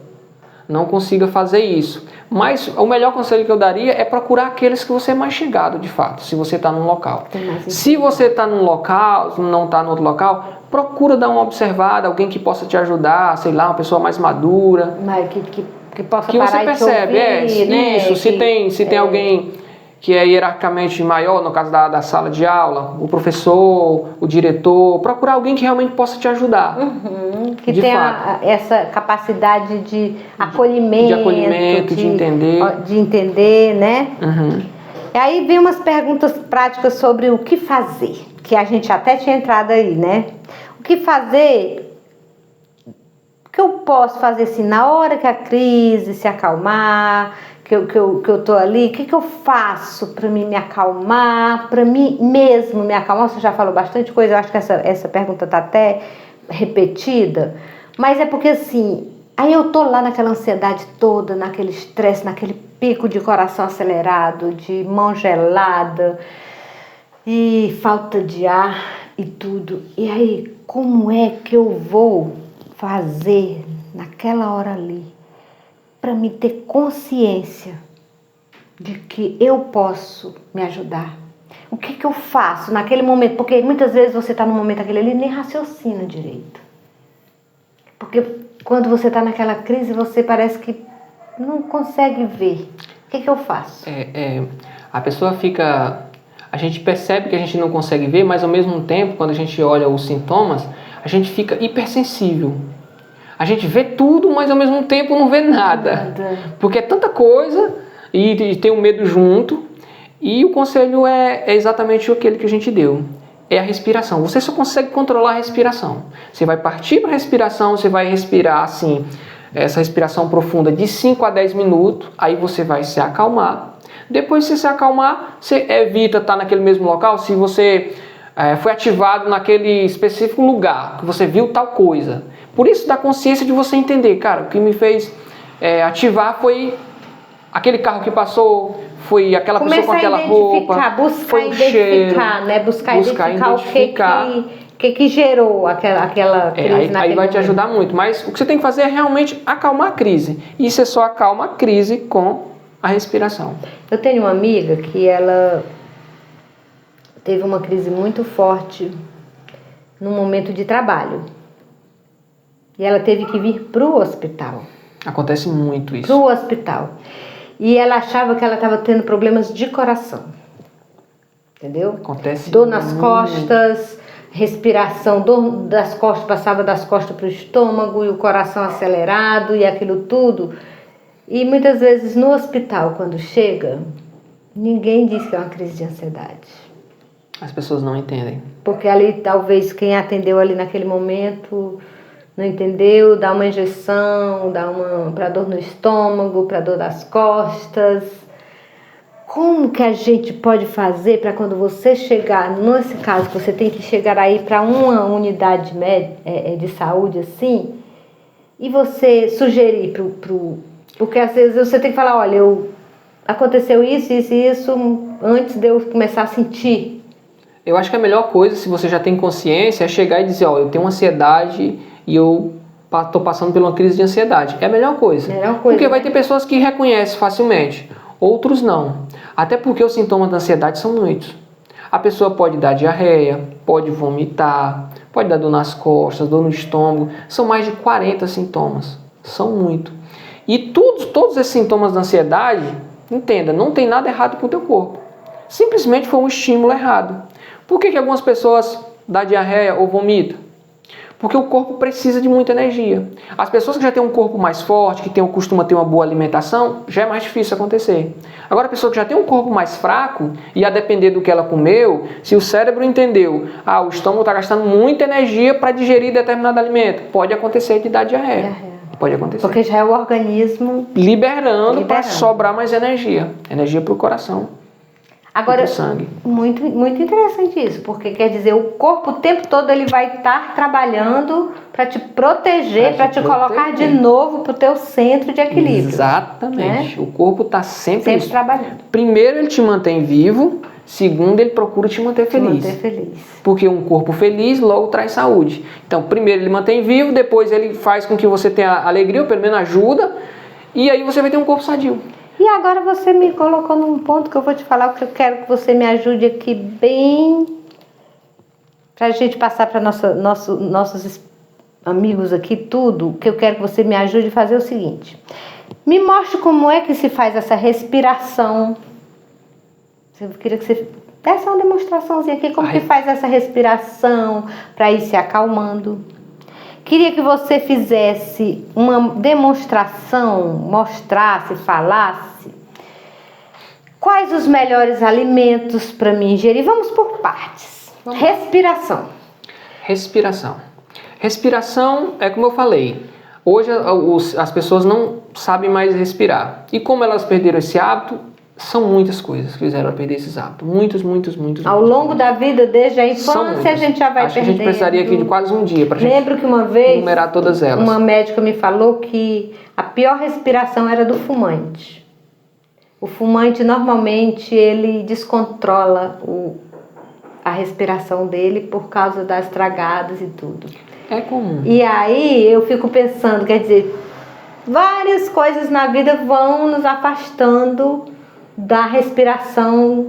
fazer isso. Mas o melhor conselho que eu daria é procurar aqueles que você é mais chegado, de fato, se você está num local. Se você está num local, não está no outro local, procura dar uma observada, alguém que possa te ajudar, sei lá, uma pessoa mais madura. Mas que possa que parar você percebe, de ouvir, né? Isso, se tem alguém que é hierarquicamente maior, no caso da sala de aula, o professor, o diretor, procurar alguém que realmente possa te ajudar. que De tem fato. essa capacidade de acolhimento, de acolhimento, de entender. De entender, né? Uhum. E aí vem umas perguntas práticas sobre o que fazer, que a gente até tinha entrado aí, né? O que fazer, o que eu posso fazer assim, na hora que a crise se acalmar, que eu tô ali, o que eu faço para mim me acalmar, para mim mesmo me acalmar? Você já falou bastante coisa, eu acho que essa pergunta tá até repetida, mas é porque assim, aí eu tô lá naquela ansiedade toda, naquele estresse, naquele pico de coração acelerado, de mão gelada e falta de ar e tudo. E aí, como é que eu vou fazer naquela hora ali para me ter consciência de que eu posso me ajudar? O que eu faço naquele momento? Porque muitas vezes você está no momento aquele ali e nem raciocina direito. Porque quando você está naquela crise, você parece que não consegue ver. O que eu faço? A pessoa fica... A gente percebe que a gente não consegue ver, mas ao mesmo tempo, quando a gente olha os sintomas, a gente fica hipersensível. A gente vê tudo, mas ao mesmo tempo não vê nada. Porque é tanta coisa e tem um medo junto. E o conselho é exatamente aquele que a gente deu. É a respiração. Você só consegue controlar a respiração. Você vai partir para a respiração, você vai respirar assim, essa respiração profunda de 5 a 10 minutos, aí você vai se acalmar. Depois que você se acalmar, você evita estar naquele mesmo local. Se você foi ativado naquele específico lugar, que você viu tal coisa. Por isso dá consciência de você entender, cara, o que me fez ativar foi aquele carro que passou, foi aquela pessoa com aquela roupa, foi o cheiro. Buscar identificar o que gerou aquela crise. Aí vai te ajudar muito, mas o que você tem que fazer é realmente acalmar a crise. E você só acalma a crise com a respiração. Eu tenho uma amiga que ela teve uma crise muito forte num momento de trabalho. E ela teve que vir para o hospital. Acontece muito isso. Para o hospital. E ela achava que ela estava tendo problemas de coração. Entendeu? Acontece dor nas costas, respiração, dor das costas, passava das costas para o estômago e o coração acelerado e aquilo tudo. E muitas vezes no hospital, quando chega, ninguém diz que é uma crise de ansiedade. As pessoas não entendem. Porque ali talvez quem atendeu ali naquele momento não entendeu, dá uma injeção, para dor no estômago, para dor das costas. Como que a gente pode fazer para quando você chegar, nesse caso que você tem que chegar aí para uma unidade de saúde assim, e você sugerir porque às vezes você tem que falar, olha, aconteceu isso antes de eu começar a sentir. Eu acho que a melhor coisa, se você já tem consciência, é chegar e dizer, eu tenho ansiedade e eu estou passando por uma crise de ansiedade. É a melhor coisa. Porque vai ter pessoas que reconhecem facilmente, outros não. Até porque os sintomas da ansiedade são muitos. A pessoa pode dar diarreia, pode vomitar, pode dar dor nas costas, dor no estômago. São mais de 40 sintomas. São muito. E todos esses sintomas da ansiedade, entenda, não tem nada errado com o teu corpo. Simplesmente foi um estímulo errado. Por que algumas pessoas dão diarreia ou vomitam? Porque o corpo precisa de muita energia. As pessoas que já têm um corpo mais forte, que costumam ter uma boa alimentação, já é mais difícil acontecer. Agora a pessoa que já tem um corpo mais fraco, e a depender do que ela comeu, se o cérebro entendeu, o estômago está gastando muita energia para digerir determinado alimento, pode acontecer de dar diarreia. Pode acontecer. Porque já é o organismo liberando. Para sobrar mais energia para o coração. Agora, muito, muito interessante isso, porque quer dizer, o corpo o tempo todo ele vai estar trabalhando para te proteger, para te colocar de novo para o teu centro de equilíbrio. Exatamente. Né? O corpo está sempre trabalhando. Primeiro ele te mantém vivo, segundo ele procura te manter feliz. Porque um corpo feliz logo traz saúde. Então, primeiro ele mantém vivo, depois ele faz com que você tenha alegria, ou pelo menos ajuda, e aí você vai ter um corpo sadio. E agora você me colocou num ponto que eu vou te falar, que eu quero que você me ajude aqui bem, para a gente passar para nossos amigos aqui tudo, que eu quero que você me ajude a fazer o seguinte. Me mostre como é que se faz essa respiração. Eu queria que você desse uma demonstraçãozinha aqui, como que faz essa respiração para ir se acalmando. Queria que você fizesse uma demonstração, mostrasse, falasse quais os melhores alimentos para mim ingerir. Vamos por partes. Respiração. Respiração é como eu falei. Hoje as pessoas não sabem mais respirar. E como elas perderam esse hábito, são muitas coisas que fizeram ela perder esses hábitos. Muitos. Ao longo da vida, desde a infância, a gente já vai Acho que perdendo. a gente precisaria aqui de quase um dia para gente Lembro que uma vez enumerar todas elas. uma médica me falou que a pior respiração era do fumante. O fumante, normalmente, ele descontrola a respiração dele por causa das tragadas e tudo. É comum. E aí eu fico pensando, quer dizer, várias coisas na vida vão nos afastando da respiração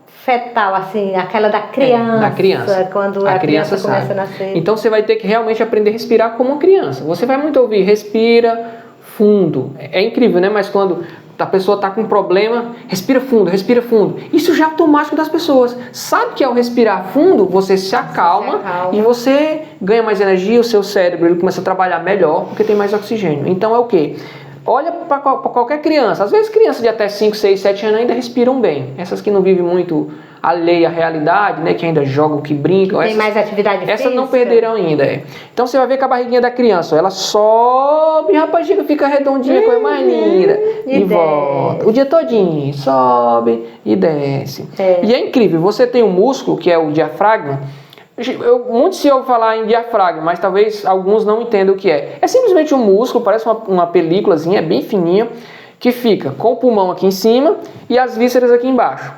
fetal, assim, aquela da criança. Da criança. Quando a criança começa a nascer. Então você vai ter que realmente aprender a respirar como uma criança. Você vai muito ouvir, respira fundo. É incrível, né? Mas quando a pessoa está com um problema, respira fundo. Isso já é automático das pessoas. Sabe que ao respirar fundo, você se acalma e você ganha mais energia, o seu cérebro ele começa a trabalhar melhor porque tem mais oxigênio. Então é o quê? Olha para qualquer criança. Às vezes crianças de até 5, 6, 7 anos ainda respiram bem. Essas que não vivem muito alheia à realidade, né? Que ainda jogam, que brincam. Tem mais atividade física. Essas não perderão ainda. Então você vai ver que a barriguinha da criança, ela sobe, rapaz, fica redondinha, coisa mais linda. E volta. O dia todinho. Sobe e desce. E é incrível. Você tem um músculo, que é o diafragma. Muito se ouve falar em diafragma, mas talvez alguns não entendam o que é. É simplesmente um músculo, parece uma películazinha, bem fininha, que fica com o pulmão aqui em cima e as vísceras aqui embaixo.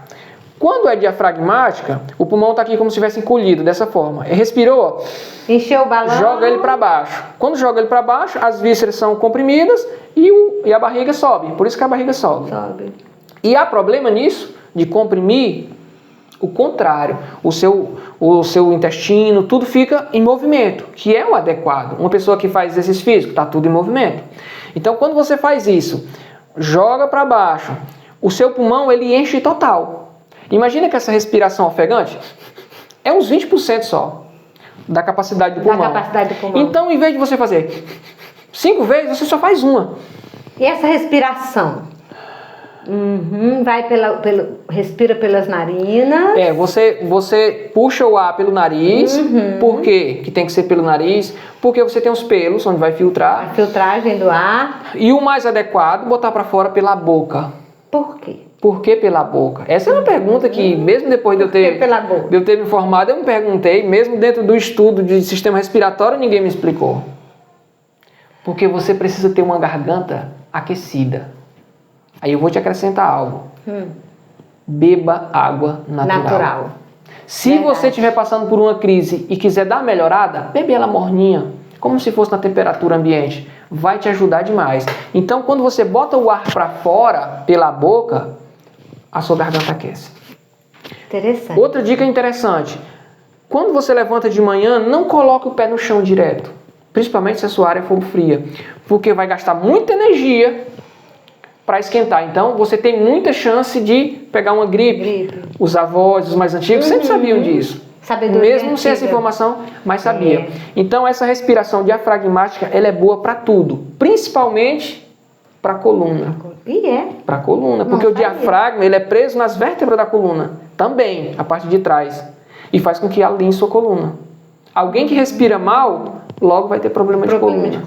Quando é diafragmática, o pulmão está aqui como se estivesse encolhido, dessa forma. Respirou, encheu o balão, joga ele para baixo. Quando joga ele para baixo, as vísceras são comprimidas e a barriga sobe. Por isso que a barriga sobe. E há problema nisso, de comprimir, o contrário. O seu intestino, tudo fica em movimento, que é o adequado. Uma pessoa que faz exercício físico, está tudo em movimento. Então, quando você faz isso, joga para baixo, o seu pulmão ele enche total. Imagina que essa respiração ofegante é uns 20% só da capacidade do pulmão. Então, em vez de você fazer 5 vezes, você só faz uma. E essa respiração? Respira pelas narinas. Você puxa o ar pelo nariz. Por quê? Que tem que ser pelo nariz? Porque você tem os pelos onde vai filtrar. A filtragem do ar. E o mais adequado, botar para fora pela boca. Por quê? Por que pela boca? Essa é uma pergunta que, mesmo depois de eu ter me formado, eu me perguntei, mesmo dentro do estudo de sistema respiratório, ninguém me explicou. Porque você precisa ter uma garganta aquecida. Aí eu vou te acrescentar algo. Beba água natural. Se você estiver passando por uma crise e quiser dar uma melhorada, bebe ela morninha, como se fosse na temperatura ambiente. Vai te ajudar demais. Então, quando você bota o ar para fora pela boca, a sua garganta aquece. Interessante. Outra dica interessante. Quando você levanta de manhã, não coloque o pé no chão direto. Principalmente se a sua área for fria. Porque vai gastar muita energia para esquentar. Então, você tem muita chance de pegar uma gripe. Os avós, os mais antigos, sempre sabiam disso. Sabedoria mesmo sem essa informação, mas sabia. Então, essa respiração diafragmática, ela é boa para tudo. Principalmente para a coluna. Para a coluna. Porque o diafragma, ele é preso nas vértebras da coluna. Também, a parte de trás. E faz com que alinhe sua coluna. Alguém que respira mal, logo vai ter problema de coluna.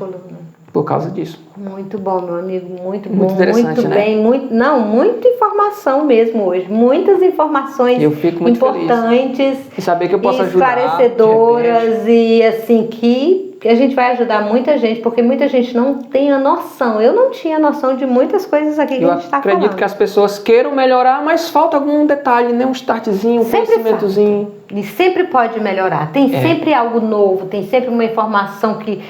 Por causa disso. Muito bom, meu amigo, muito bom, muito interessante, muito né? bem, muita informação mesmo hoje, muitas informações importantes e saber que eu posso esclarecedoras e assim que a gente vai ajudar muita gente, porque muita gente não tem a noção. Eu não tinha noção de muitas coisas aqui que a gente está falando. Eu acredito que as pessoas queiram melhorar, mas falta algum detalhe, né? Um startzinho, um conhecimentozinho. E sempre pode melhorar. Tem sempre algo novo, tem sempre uma informação que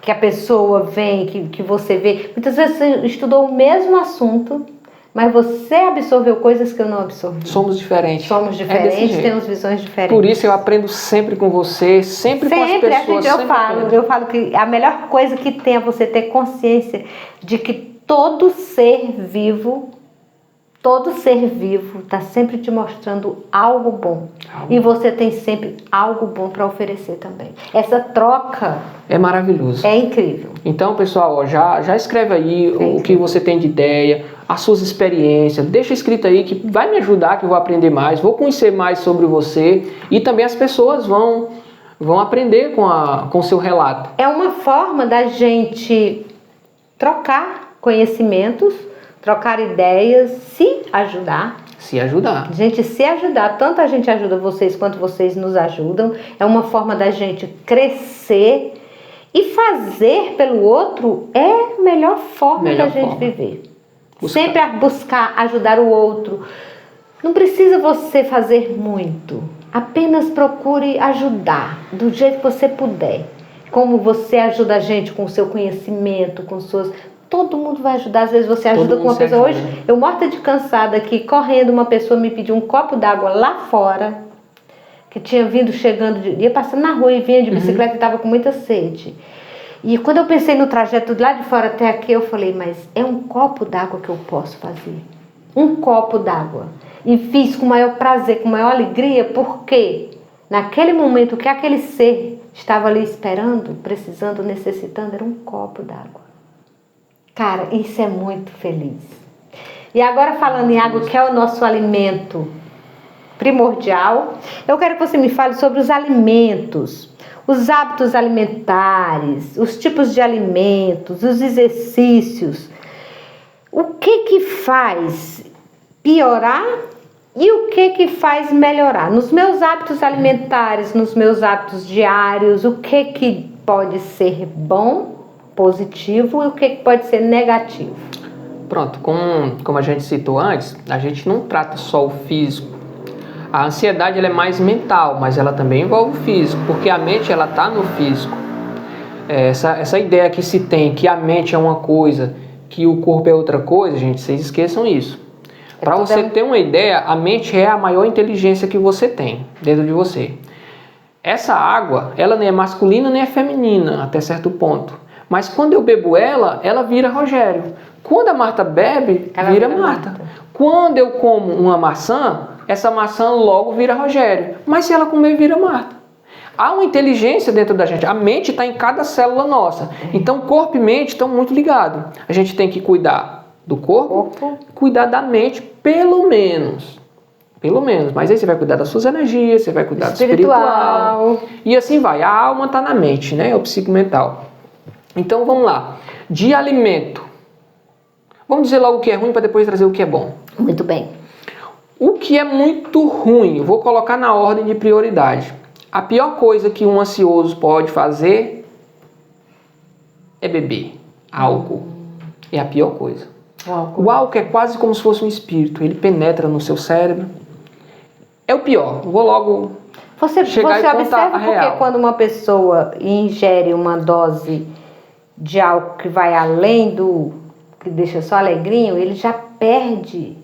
a pessoa vem, que você vê. Muitas vezes você estudou o mesmo assunto, mas você absorveu coisas que eu não absorvi. Somos diferentes. Temos visões diferentes. Por isso eu aprendo sempre com você, sempre com as pessoas. Eu falo que a melhor coisa que tem é você ter consciência de que todo ser vivo Todo ser vivo está sempre te mostrando algo bom. E você tem sempre algo bom para oferecer também. Essa troca é maravilhoso. É incrível. Então, pessoal, ó, já escreve aí o que você tem de ideia, as suas experiências. Deixa escrito aí que vai me ajudar, que eu vou aprender mais, vou conhecer mais sobre você. E também as pessoas vão aprender com o seu relato. É uma forma da gente trocar conhecimentos, trocar ideias, se ajudar. Se ajudar. Gente, se ajudar. Tanto a gente ajuda vocês quanto vocês nos ajudam. É uma forma da gente crescer. E fazer pelo outro é a melhor forma da gente viver. Sempre buscar ajudar o outro. Não precisa você fazer muito. Apenas procure ajudar do jeito que você puder. Como você ajuda a gente com o seu conhecimento, com suas... Todo mundo vai ajudar. Às vezes você ajuda com uma pessoa. Hoje, eu morta de cansada aqui, correndo, uma pessoa me pediu um copo d'água lá fora, que tinha vindo chegando, ia passando na rua e vinha de bicicleta e estava com muita sede. E quando eu pensei no trajeto de lá de fora até aqui, eu falei, mas é um copo d'água que eu posso fazer. Um copo d'água. E fiz com o maior prazer, com a maior alegria, porque naquele momento que aquele ser estava ali esperando, precisando, necessitando, era um copo d'água. Cara, isso é muito feliz. E agora falando em água, que é o nosso alimento primordial, eu quero que você me fale sobre os alimentos, os hábitos alimentares, os tipos de alimentos, os exercícios. O que faz piorar e o que faz melhorar? Nos meus hábitos alimentares, nos meus hábitos diários, o que pode ser bom, positivo e o que pode ser negativo? Pronto, como a gente citou antes, a gente não trata só o físico. A ansiedade ela é mais mental, mas ela também envolve o físico, porque a mente ela está no físico. Essa ideia que se tem que a mente é uma coisa, que o corpo é outra coisa, gente, vocês esqueçam isso. Para você ter uma ideia, a mente é a maior inteligência que você tem dentro de você. Essa água, ela nem é masculina nem é feminina, até certo ponto. Mas quando eu bebo ela vira Rogério. Quando a Marta bebe, ela vira Marta. Quando eu como uma maçã, essa maçã logo vira Rogério. Mas se ela comer, vira Marta. Há uma inteligência dentro da gente. A mente está em cada célula nossa. Então, corpo e mente estão muito ligados. A gente tem que cuidar do corpo, cuidar da mente, pelo menos. Pelo menos. Mas aí você vai cuidar das suas energias, você vai cuidar do espiritual. E assim vai. A alma está na mente, né? É o psicomental. Então, vamos lá. De alimento. Vamos dizer logo o que é ruim para depois trazer o que é bom. Muito bem. O que é muito ruim, vou colocar na ordem de prioridade. A pior coisa que um ansioso pode fazer é beber álcool. É a pior coisa. O álcool é quase como se fosse um espírito. Ele penetra no seu cérebro. É o pior. Vou logo chegar e contar a real. Porque quando uma pessoa ingere uma dose de álcool que vai além do que deixa só alegrinho, ele já perde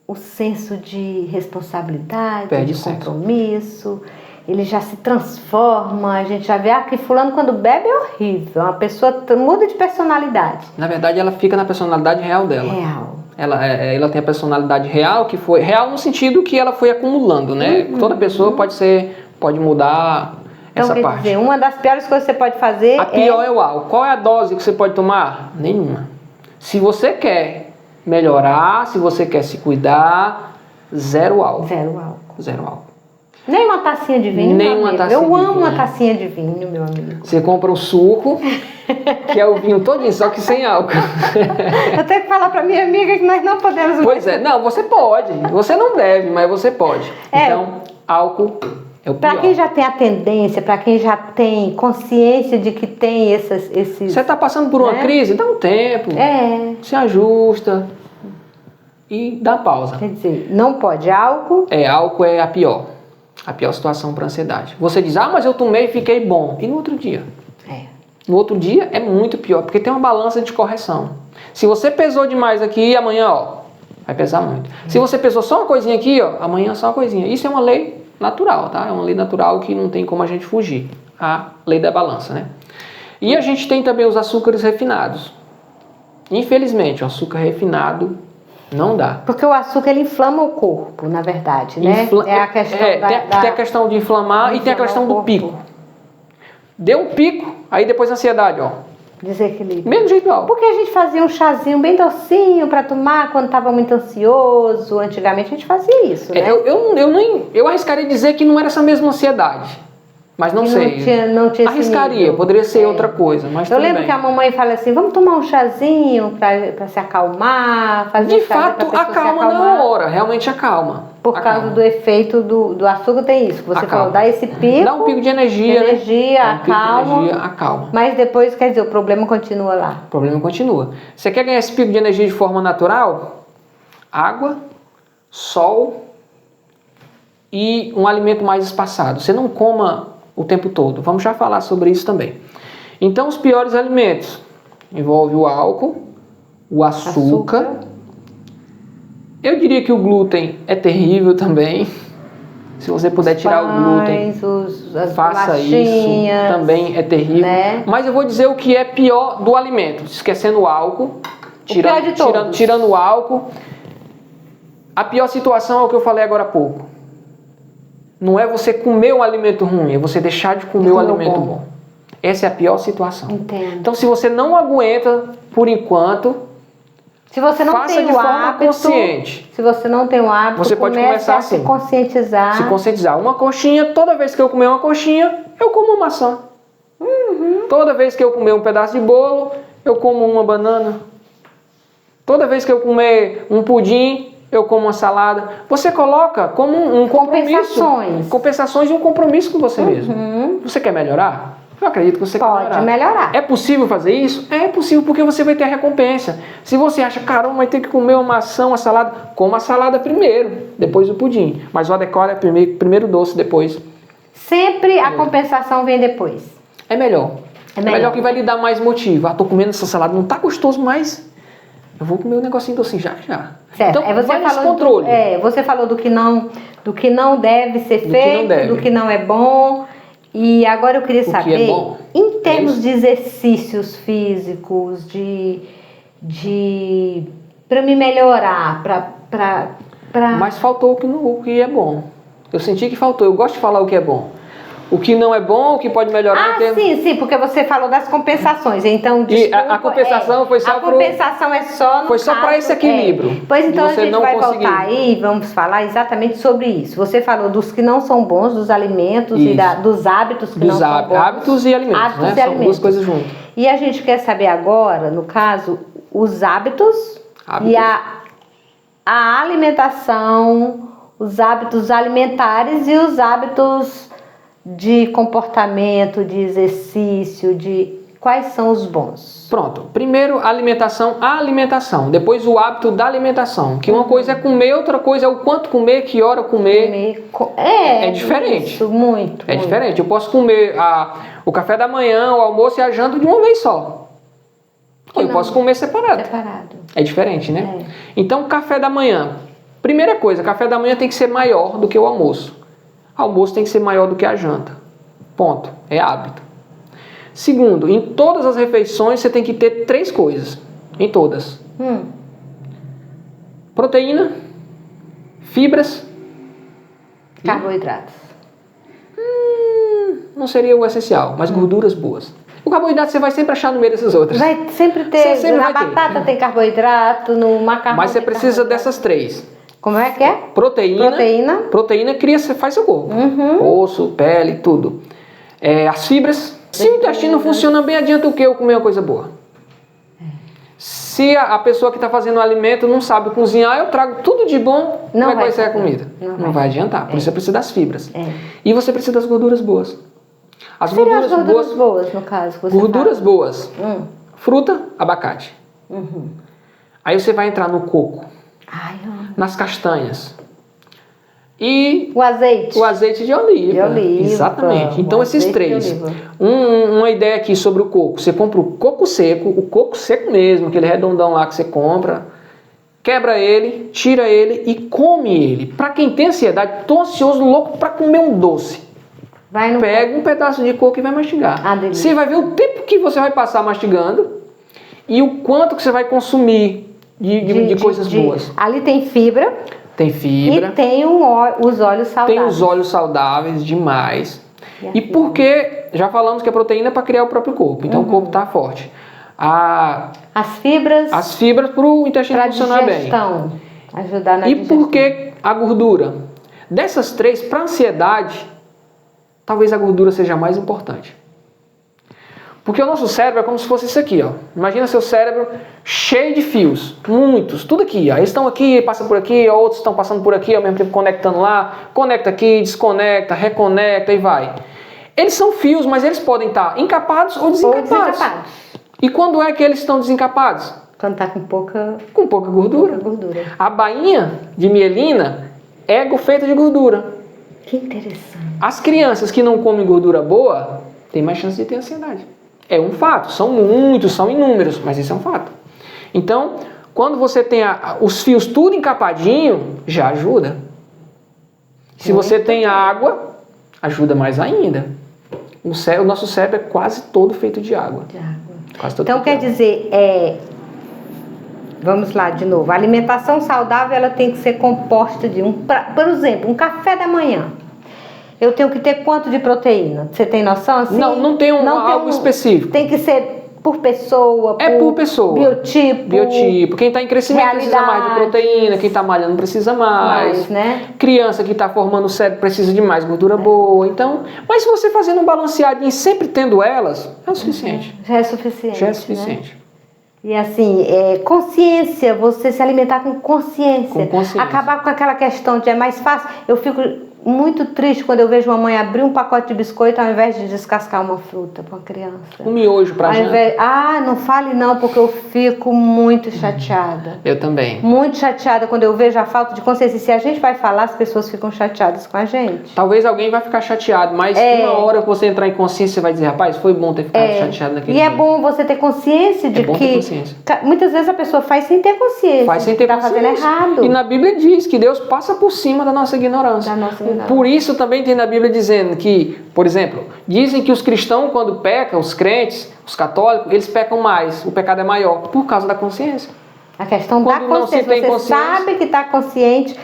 o senso de responsabilidade, de compromisso, ele já se transforma, a gente já vê que fulano quando bebe é horrível, uma pessoa muda de personalidade. Na verdade ela fica na personalidade real dela. Real. Ela tem a personalidade real, que foi real no sentido que ela foi acumulando, né? Toda pessoa pode mudar essa parte. Quer dizer, uma das piores coisas que você pode fazer a pior é o álcool. Qual é a dose que você pode tomar? Nenhuma. Se você quer melhorar, se você quer se cuidar, zero álcool. Zero álcool. Nem uma tacinha de vinho, nem uma tacinha Eu amo uma tacinha de vinho, meu amigo. Você compra um suco, que é o vinho todinho, só que sem álcool. Eu tenho que falar pra minha amiga que nós não podemos... Pois é, não, você pode. Você não deve, mas você pode. Então, álcool é o pior. Para quem já tem a tendência, para quem já tem consciência de que tem esses... Você está passando por uma crise? Dá um tempo. Se ajusta e dá pausa. Quer dizer, não pode álcool. Álcool é a pior situação para ansiedade. Você diz, mas eu tomei e fiquei bom. E no outro dia? No outro dia é muito pior, porque tem uma balança de correção. Se você pesou demais aqui, amanhã, vai pesar muito. Se você pesou só uma coisinha aqui, amanhã só uma coisinha. Isso é uma lei natural, tá? É uma lei natural que não tem como a gente fugir. A lei da balança, né? E a gente tem também os açúcares refinados. Infelizmente, o açúcar refinado Não dá. Porque o açúcar, ele inflama o corpo, na verdade, né? É a questão tem a questão de inflamar e tem a questão do pico. Deu um pico, aí depois a ansiedade, ó. Desequilíbrio. Mesmo jeito igual. Porque a gente fazia um chazinho bem docinho para tomar quando estava muito ansioso. Antigamente a gente fazia isso, né? Eu arriscaria dizer que não era essa mesma ansiedade. Mas não sei. Não tinha arriscaria, poderia ser outra coisa. Mas eu lembro que a mamãe fala assim, vamos tomar um chazinho para se acalmar, fazer de fato, acalma na hora, realmente acalma. Por causa do efeito do açúcar tem isso. Você falou, dá esse pico. Dá um pico de energia. Acalma. Mas depois, quer dizer, o problema continua lá. O problema continua. Você quer ganhar esse pico de energia de forma natural? Água, sol e um alimento mais espaçado. Você não coma o tempo todo. Vamos já falar sobre isso também. Então, os piores alimentos envolvem o álcool, o açúcar. Eu diria que o glúten é terrível também. Se você puder tirar o glúten, faça isso. Também é terrível. Né? Mas eu vou dizer o que é pior do alimento. Esquecendo o álcool. Tirando o álcool. A pior situação é o que eu falei agora há pouco. Não é você comer um alimento ruim, é você deixar de comer um alimento bom. Essa é a pior situação. Entendo. Então, se você não aguenta por enquanto, se você não faça tem de forma consciente. Se você não tem o hábito, você pode começar assim. Se conscientizar. Se conscientizar. Uma coxinha, toda vez que eu comer uma coxinha, eu como uma maçã. Toda vez que eu comer um pedaço de bolo, eu como uma banana. Toda vez que eu comer um pudim, eu como uma salada. Você coloca como um compromisso. Compensações e um compromisso com você mesmo. Você quer melhorar? Eu acredito que você pode melhorar. É possível fazer isso? É possível, porque você vai ter a recompensa. Se você acha, caramba, vai ter que comer uma maçã, uma salada, coma a salada primeiro, depois o pudim. Mas o adequado é primeiro doce, depois. Sempre a compensação vem depois. É melhor. É melhor que vai lhe dar mais motivo. Tô comendo essa salada, não tá gostoso, mas eu vou comer um negocinho docinho já. Certo. Então, você vai nesse controle. Você falou do que não deve ser feito, do que não é bom. E agora eu queria saber, em termos de exercícios físicos, para me melhorar, Mas faltou o que é bom. Eu senti que faltou. Eu gosto de falar o que é bom. O que não é bom, o que pode melhorar. Sim, porque você falou das compensações. Então, desculpa, a compensação foi só para esse equilíbrio. Pois então a gente vai voltar aí e vamos falar exatamente sobre isso. Você falou dos que não são bons, dos alimentos e dos hábitos que não são bons. Hábitos e alimentos, né? São duas coisas juntas. E a gente quer saber agora, no caso, os hábitos. E a alimentação, os hábitos alimentares e os hábitos de comportamento, de exercício, quais são os bons? Pronto. Primeiro, a alimentação. Depois, o hábito da alimentação. Que uma coisa é comer, outra coisa é o quanto comer, que hora comer. É diferente. Isso, muito. É diferente. Eu posso comer o café da manhã, o almoço e a janta de uma vez só. Eu posso comer separado. É diferente, né? Então, café da manhã. Primeira coisa, café da manhã tem que ser maior do que o almoço. Almoço tem que ser maior do que a janta. Ponto. É hábito. Segundo, em todas as refeições você tem que ter 3 coisas. Em todas. Proteína, fibras, carboidratos. Não seria o essencial, mas gorduras boas. O carboidrato você vai sempre achar no meio dessas outras. Vai sempre ter. Na batata tem carboidrato, no macarrão. Mas você precisa dessas 3. Como é que é? Proteína faz seu corpo. Osso, pele, tudo. As fibras. Se o intestino funciona bem, adianta o que eu comer uma coisa boa? Se a pessoa que está fazendo o alimento não sabe cozinhar, eu trago tudo de bom, como é que vai ser a comida? Não vai adiantar. Por isso você precisa das fibras. E você precisa das gorduras boas. As gorduras boas, no caso. Gorduras boas. Fruta, abacate. Aí você vai entrar no coco. Nas castanhas. E o azeite de oliva. Exatamente. Então esses 3. Uma ideia aqui sobre o coco. Você compra o coco seco mesmo, aquele redondão lá que você compra. Quebra ele, tira ele e come ele. Para quem tem ansiedade, tô ansioso, louco para comer um doce. Pega um pedaço de coco e vai mastigar. Você vai ver o tempo que você vai passar mastigando e o quanto que você vai consumir de coisas boas. Ali tem fibra. Tem fibra. E tem os óleos saudáveis. Tem os óleos saudáveis demais. E porque já falamos que a proteína é para criar o próprio corpo. Então o corpo está forte. As fibras para o intestino funcionar bem. Ajudar na digestão. E por que a gordura? Dessas três, para ansiedade, talvez a gordura seja a mais importante. Porque o nosso cérebro é como se fosse isso aqui, ó. Imagina seu cérebro cheio de fios, muitos, tudo aqui, ó. Eles estão aqui, passam por aqui, outros estão passando por aqui, ao mesmo tempo conectando lá, conecta aqui, desconecta, reconecta e vai. Eles são fios, mas eles podem estar encapados ou desencapados. E quando é que eles estão desencapados? Quando está com pouca gordura. A bainha de mielina é feita de gordura. Que interessante. As crianças que não comem gordura boa têm mais chance de ter ansiedade. É um fato, são muitos, são inúmeros, mas isso é um fato. Então, quando você tem os fios tudo encapadinho, já ajuda. Se você tem água, ajuda mais ainda. O nosso cérebro é quase todo feito de água. Então, quer dizer, vamos lá de novo, a alimentação saudável ela tem que ser composta de por exemplo, um café da manhã. Eu tenho que ter quanto de proteína? Você tem noção assim? Não tem algo específico. Tem que ser por pessoa, por pessoa. Biotipo. Quem está em crescimento precisa mais de proteína, quem está malhando precisa mais. Né? Criança que está formando o cérebro precisa de mais gordura boa. Então, mas se você fazendo um balanceadinho e sempre tendo elas, é o suficiente. Já é suficiente. Né? E assim, consciência, você se alimentar com consciência. Acabar com aquela questão de é mais fácil. Eu fico muito triste quando eu vejo uma mãe abrir um pacote de biscoito ao invés de descascar uma fruta para uma criança. Um miojo para janta. Não fale não, porque eu fico muito chateada. Eu também. Muito chateada quando eu vejo a falta de consciência. E se a gente vai falar, as pessoas ficam chateadas com a gente. Talvez alguém vai ficar chateado, mas uma hora que você entrar em consciência, você vai dizer, rapaz, foi bom ter ficado chateado naquele dia. E é bom você ter consciência de que... Muitas vezes a pessoa faz sem ter consciência. Faz sem ter consciência. Tá fazendo errado. E na Bíblia diz que Deus passa por cima da nossa ignorância. Por isso também tem na Bíblia dizendo que, por exemplo, dizem que os cristãos quando pecam, os crentes, os católicos, eles pecam mais, o pecado é maior, por causa da consciência. A questão da consciência, você sabe que está consciente,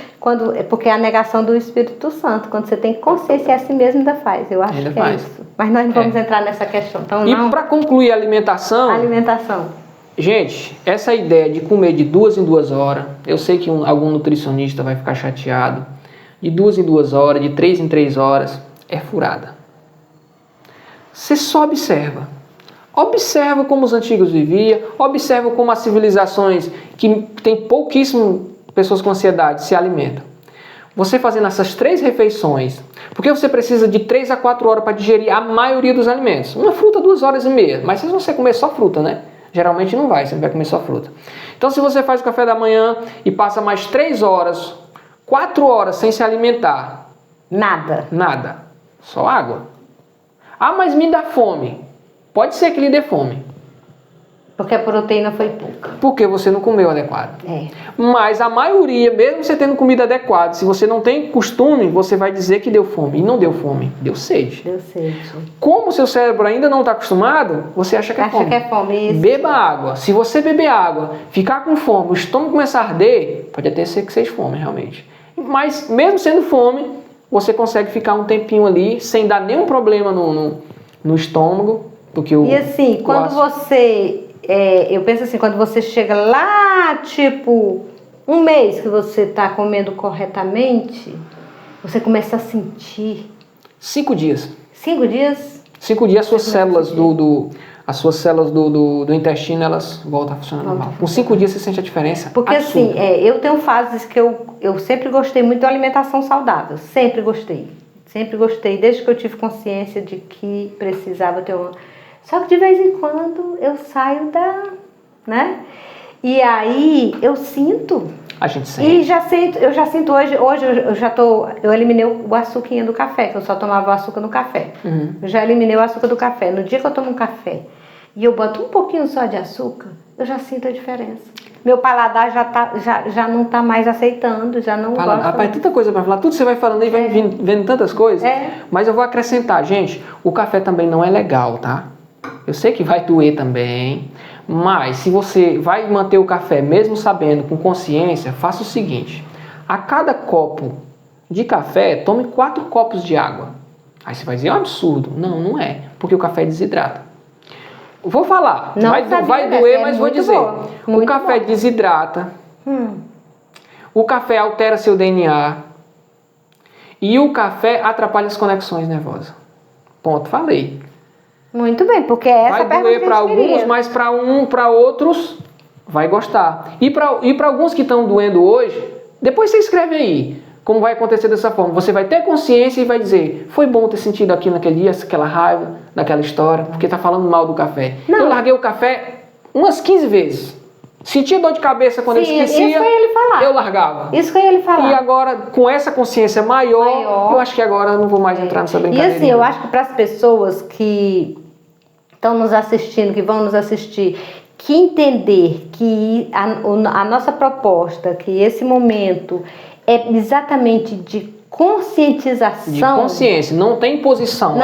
porque é a negação do Espírito Santo, quando você tem consciência, é assim mesmo ainda faz, eu acho que é isso. Mas nós não vamos entrar nessa questão. Então, e para concluir a alimentação... Gente, essa ideia de comer de 2 em 2 horas, eu sei que algum nutricionista vai ficar chateado, de 2 em 2 horas, de 3 em 3 horas, é furada. Você só observa. Observa como os antigos viviam, observa como as civilizações que tem pouquíssimas pessoas com ansiedade se alimentam. Você fazendo essas 3 refeições, porque você precisa de 3 a 4 horas para digerir a maioria dos alimentos. Uma fruta 2 horas e meia, mas se você comer só fruta, né? Geralmente não vai, você não vai comer só fruta. Então se você faz o café da manhã e passa mais 3 horas, 4 horas sem se alimentar. Nada. Só água. Mas me dá fome. Pode ser que lhe dê fome. Porque a proteína foi pouca. Porque você não comeu adequado. Mas a maioria, mesmo você tendo comida adequada, se você não tem costume, você vai dizer que deu fome. E não deu fome, deu sede. Como o seu cérebro ainda não está acostumado, você acha que é fome. Isso. Beba água. Se você beber água, ficar com fome, o estômago começar a arder, pode até ser que seja fome, realmente. Mas mesmo sendo fome, você consegue ficar um tempinho ali, sem dar nenhum problema no estômago. Porque e assim, quando você... eu penso assim, quando você chega lá, tipo, um mês que você está comendo corretamente, você começa a sentir... 5 dias. 5 dias? 5 dias, as suas células do intestino, elas voltam a funcionar normal. Com 5 dias você sente a diferença. Porque absurda. Assim, eu tenho fases que eu sempre gostei muito da alimentação saudável. Sempre gostei. Desde que eu tive consciência de que precisava ter uma... Só que de vez em quando eu saio né? E aí eu sinto. A gente sente. E eu já sinto hoje eu eliminei o açuquinha do café, que eu só tomava o açúcar no café. Eu já eliminei o açúcar do café. No dia que eu tomo um café e eu boto um pouquinho só de açúcar, eu já sinto a diferença. Meu paladar já não está mais aceitando, já não gosta. Rapaz, tanta coisa para falar, tudo você vai falando aí, vai vendo tantas coisas. Mas eu vou acrescentar, gente, o café também não é legal, tá? Eu sei que vai doer também, mas se você vai manter o café mesmo sabendo, com consciência, faça o seguinte. A cada copo de café, tome 4 copos de água. Aí você vai dizer, é um absurdo. Não, não é, porque o café desidrata. Vou falar, Não vai doer, mas vou dizer. O café desidrata, o café altera seu DNA e o café atrapalha as conexões nervosas. Ponto, falei. Muito bem, porque essa vai doer para alguns, mas para outros vai gostar. E para alguns que estão doendo hoje, depois você escreve aí como vai acontecer dessa forma. Você vai ter consciência e vai dizer, foi bom ter sentido aquilo naquele dia, aquela raiva, daquela história, porque está falando mal do café. Não. Eu larguei o café umas 15 vezes. Sentia dor de cabeça quando eu esquecia, isso que eu ia lhe falar. Eu largava. Isso que eu ia lhe falar. E agora, com essa consciência maior, eu acho que agora eu não vou mais entrar nessa brincadeira. E assim, eu acho que para as pessoas que estão nos assistindo, que vão nos assistir, que entender que a nossa proposta, que esse momento é exatamente de conscientização. De consciência, não tem imposição.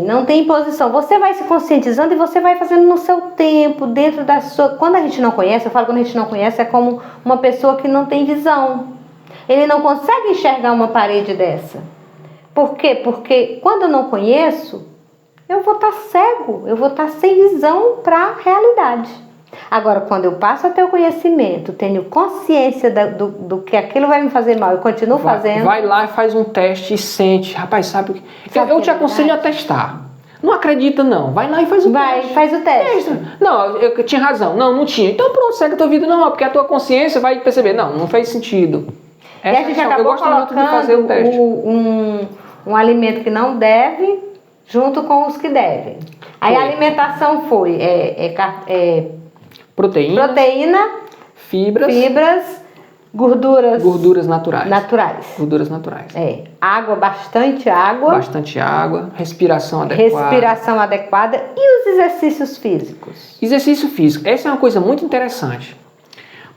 Não tem imposição. Você vai se conscientizando e você vai fazendo no seu tempo, dentro da sua... Quando a gente não conhece, eu falo quando a gente não conhece, é como uma pessoa que não tem visão. Ele não consegue enxergar uma parede dessa. Por quê? Porque quando eu não conheço, eu vou estar cego, eu vou estar sem visão para a realidade. Agora, quando eu passo a ter o conhecimento, tenho consciência do que aquilo vai me fazer mal, eu continuo fazendo... Vai lá e faz um teste e sente. Rapaz, sabe o que... Eu te aconselho a testar. Não acredita, não. Vai lá e faz o teste. Faz o teste. Não, eu tinha razão. Não tinha. Então pronto, segue a tua vida normal, porque a tua consciência vai perceber. Não fez sentido. E a gente acabou colocando um alimento que não deve junto com os que devem. Aí a alimentação foi proteína, fibras, gorduras naturais. Gorduras naturais. Água, bastante água. Bastante água, respiração adequada e os exercícios físicos. Exercício físico. Essa é uma coisa muito interessante.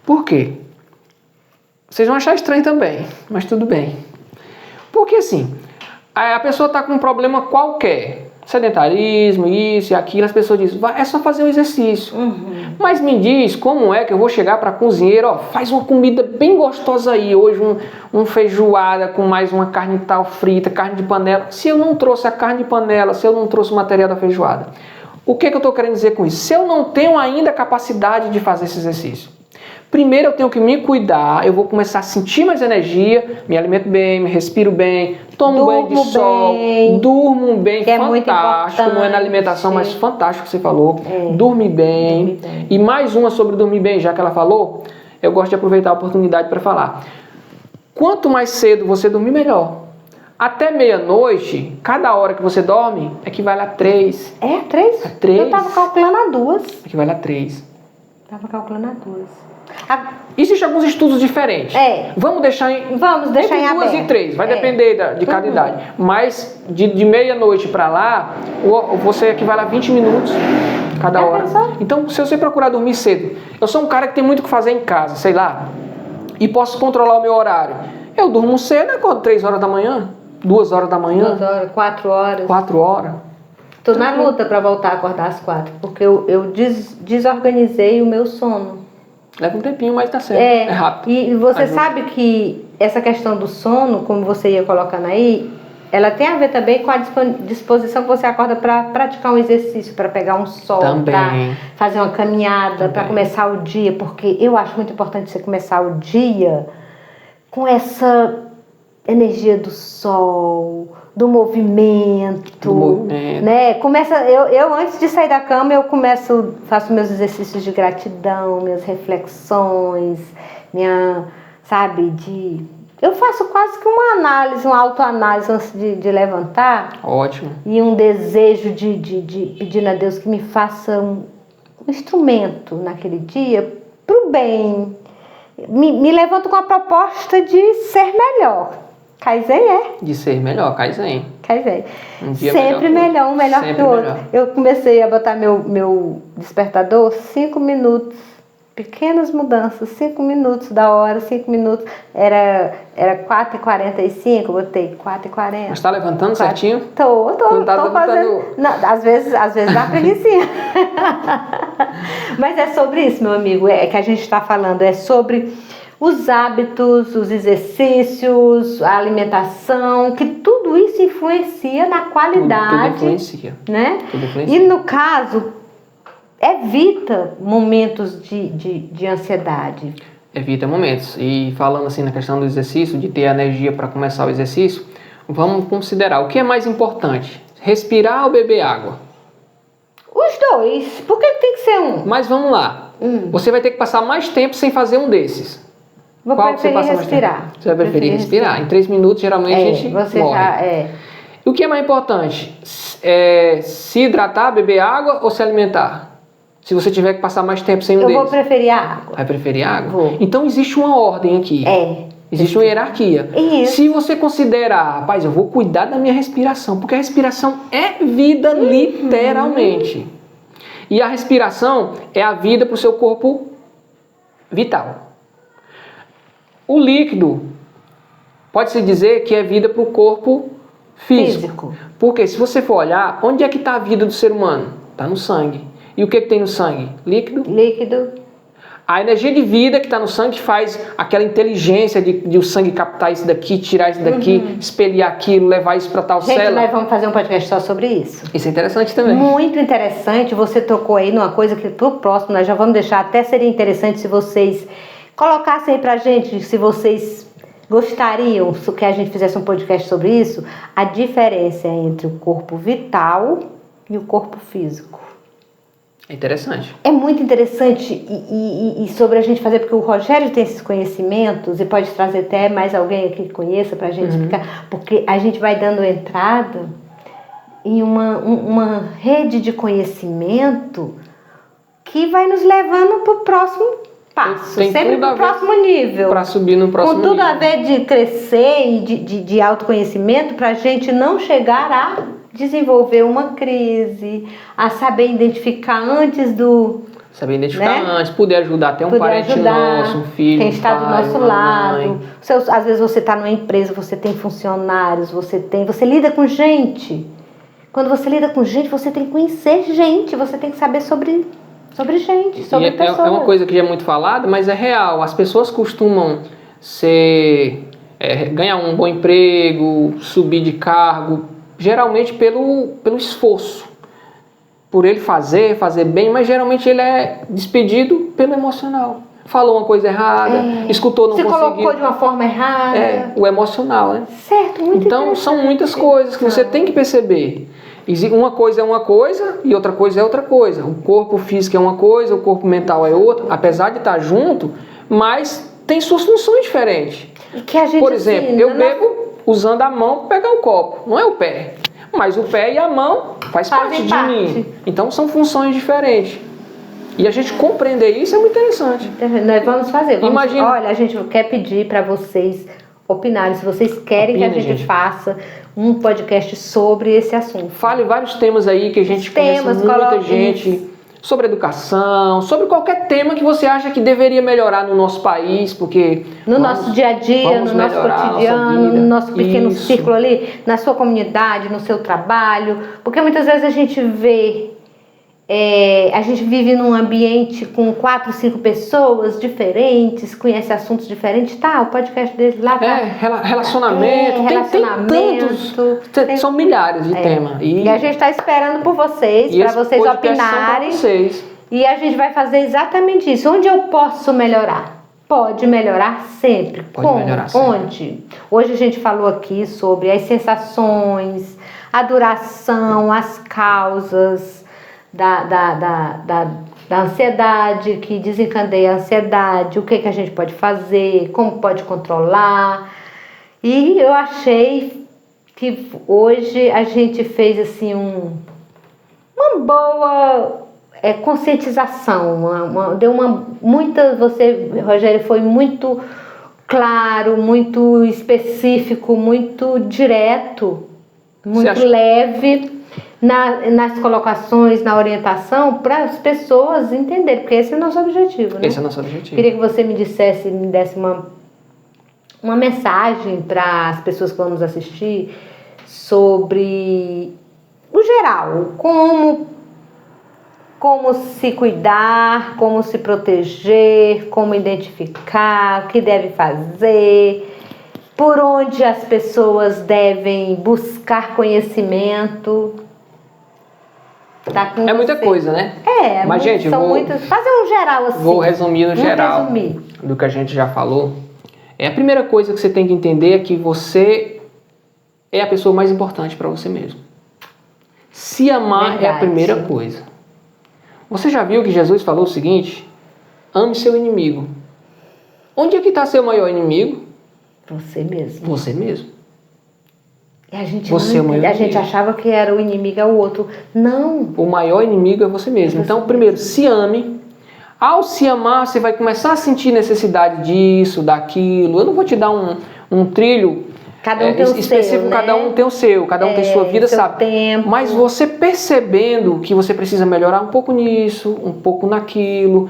Por quê? Vocês vão achar estranho também, mas tudo bem. Porque assim, a pessoa está com um problema qualquer, sedentarismo, isso e aquilo, as pessoas dizem, é só fazer um exercício. Mas me diz como é que eu vou chegar para a cozinheira, faz uma comida bem gostosa aí, hoje um feijoada com mais uma carne tal frita, carne de panela. Se eu não trouxe a carne de panela, se eu não trouxe o material da feijoada, o que eu estou querendo dizer com isso? Se eu não tenho ainda a capacidade de fazer esse exercício, primeiro eu tenho que me cuidar, eu vou começar a sentir mais energia, me alimento bem, me respiro bem, tomo banho de sol, durmo bem, fantástico, não é na alimentação, mas fantástico que você falou, dorme bem. E mais uma sobre dormir bem, já que ela falou, eu gosto de aproveitar a oportunidade para falar. Quanto mais cedo você dormir, melhor. Até meia-noite, cada hora que você dorme, equivale a 3. 3? 3. Eu tava calculando a 2. Equivale a 3. Tava calculando a 2. Existem alguns estudos diferentes. Vamos deixar em entre 2 e 3. Vai depender de cada idade. Mas de meia-noite para lá, você equivale a 20 minutos cada hora. Então, se você procurar dormir cedo, eu sou um cara que tem muito o que fazer em casa, sei lá, e posso controlar o meu horário. Eu durmo cedo, acordo 3 horas da manhã, 2 horas da manhã. 2 horas, 4 horas. 4 horas. Tô na luta para voltar a acordar às 4, porque eu desorganizei o meu sono. Leva um tempinho, mas tá certo. É rápido. E você sabe que essa questão do sono, como você ia colocando aí, ela tem a ver também com a disposição que você acorda para praticar um exercício, para pegar um sol, para fazer uma caminhada, para começar o dia, porque eu acho muito importante você começar o dia com essa energia do sol, do movimento, né? Eu antes de sair da cama, faço meus exercícios de gratidão, minhas reflexões, eu faço quase que uma análise, uma autoanálise antes de levantar. Ótimo. E um desejo de pedir a Deus que me faça um instrumento naquele dia pro bem. Me levanto com a proposta de ser melhor. Kaizen de ser melhor, Kaizen. Um dia sempre melhor, um melhor que o outro. Eu comecei a botar meu despertador 5 minutos Pequenas mudanças, 5 minutos da hora, 5 minutos, era 4h45, botei 4h40. Mas tá levantando certinho? Tô fazendo. Não, às vezes dá preguicinha. Mas é sobre isso, meu amigo, é que a gente está falando, é sobre os hábitos, os exercícios, a alimentação, que tudo isso influencia na qualidade. Tudo influencia. Né? Tudo influencia. E no caso, evita momentos de ansiedade. Evita momentos. E falando assim na questão do exercício, de ter energia para começar o exercício, vamos considerar o que é mais importante: respirar ou beber água? Os dois. Por que tem que ser um? Mas vamos lá. Você vai ter que passar mais tempo sem fazer um desses. Vou Qual que você preferir passa mais respirar. tempo? Você vai preferir respirar. Em 3 minutos, geralmente, a gente você morre. E o que é mais importante? Se hidratar, beber água ou se alimentar? Se você tiver que passar mais tempo sem um deles. Eu vou preferir a água. Vai preferir água? Vou. Então existe uma ordem aqui. Existe uma hierarquia. Isso. Se você considerar, rapaz, eu vou cuidar da minha respiração, porque a respiração é vida, literalmente. E a respiração é a vida para o seu corpo vital. O líquido pode-se dizer que é vida para o corpo físico. Porque se você for olhar, onde é que está a vida do ser humano? Está no sangue. E o que tem no sangue? Líquido. A energia de vida que está no sangue faz aquela inteligência de o sangue captar isso daqui, tirar isso daqui, espelhar aquilo, levar isso para tal célula. Nós vamos fazer um podcast só sobre isso. Isso é interessante também. Muito interessante. Você tocou aí numa coisa que pro próximo nós já vamos deixar. Até seria interessante se vocês colocassem aí pra gente, se vocês gostariam que a gente fizesse um podcast sobre isso, a diferença entre o corpo vital e o corpo físico. É interessante. É muito interessante e sobre a gente fazer, porque o Rogério tem esses conhecimentos e pode trazer até mais alguém aqui que conheça pra gente explicar, porque a gente vai dando entrada em uma rede de conhecimento que vai nos levando pro próximo passo, sempre pro próximo nível. Para subir no próximo nível. Com tudo a ver de crescer e de autoconhecimento, pra gente não chegar a desenvolver uma crise, a saber identificar antes do... Saber identificar antes, poder ajudar até um parente nosso, um filho, quem está do nosso lado. Às vezes você está numa empresa, você tem funcionários, você lida com gente. Quando você lida com gente, você tem que conhecer gente, você tem que saber sobre gente, sobre pessoas. É uma coisa que já é muito falada, mas é real. As pessoas costumam ganhar um bom emprego, subir de cargo, geralmente pelo esforço, por ele fazer bem, mas geralmente ele é despedido pelo emocional. Falou uma coisa errada, escutou, não conseguiu. Se colocou de uma forma errada. O emocional, né? Certo, muito Então são muitas coisas que você tem que perceber. Uma coisa é uma coisa e outra coisa é outra coisa. O corpo físico é uma coisa, o corpo mental é outra, apesar de estar junto, mas tem suas funções diferentes. Por exemplo, eu bebo usando a mão para pegar o copo, não é o pé. Mas o pé e a mão faz parte de mim. Então são funções diferentes. E a gente compreender isso é muito interessante. Nós vamos fazer. Imagina. Olha, a gente quer pedir para vocês opinarem, se vocês querem que a gente faça um podcast sobre esse assunto. Fale vários temas aí que a gente conhece muita gente. Sobre educação, sobre qualquer tema que você acha que deveria melhorar no nosso país, porque... No nosso dia a dia, no nosso cotidiano, no nosso pequeno círculo ali, na sua comunidade, no seu trabalho. Porque muitas vezes a gente vive num ambiente com 4, 5 pessoas diferentes, conhece assuntos diferentes, o podcast deles lá relacionamento, tem tantos, são milhares de temas. E a gente está esperando por vocês, para vocês opinarem. E a gente vai fazer exatamente isso. Onde eu posso melhorar? Pode melhorar sempre. Onde? Hoje a gente falou aqui sobre as sensações, a duração, as causas da ansiedade, que desencadeia a ansiedade, o que a gente pode fazer, como pode controlar. E eu achei que hoje a gente fez assim uma boa conscientização, você, Rogério, foi muito claro, muito específico, muito direto, muito leve. nas colocações, na orientação, para as pessoas entenderem, porque esse é o nosso objetivo, né? Esse é o nosso objetivo. Queria que você me desse uma mensagem para as pessoas que vão nos assistir sobre o geral, como se cuidar, como se proteger, como identificar, o que deve fazer, por onde as pessoas devem buscar conhecimento. Tá com muita você. Coisa, né? Mas gente, fazer um geral assim. Vou resumir no geral do que a gente já falou. A primeira coisa que você tem que entender é que você é a pessoa mais importante para você mesmo. Se amar é a primeira coisa. Você já viu que Jesus falou o seguinte? Ame seu inimigo. Onde é que está seu maior inimigo? Você mesmo. Você mesmo. E a gente achava que era o inimigo é o outro. Não. O maior inimigo é você mesmo. Então, primeiro, se ame. Ao se amar, você vai começar a sentir necessidade disso, daquilo. Eu não vou te dar um trilho cada um tem o específico, seu, cada um tem o seu, cada um tem sua vida, sabe? Tempo. Mas você percebendo que você precisa melhorar um pouco nisso, um pouco naquilo,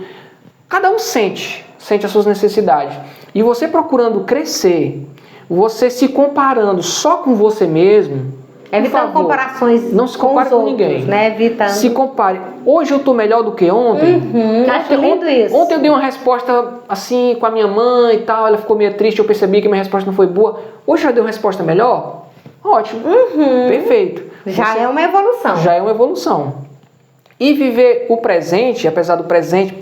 cada um sente as suas necessidades. E você procurando crescer, você se comparando só com você mesmo, evitando comparações. Não se compare com ninguém. Né? Evitando. Se compare. Hoje eu estou melhor do que ontem. Acho lindo isso. Ontem eu dei uma resposta assim com a minha mãe e tal. Ela ficou meio triste. Eu percebi que minha resposta não foi boa. Hoje eu já dei uma resposta melhor? Ótimo. Perfeito. Já é uma evolução. Já é uma evolução. E viver o presente, apesar do presente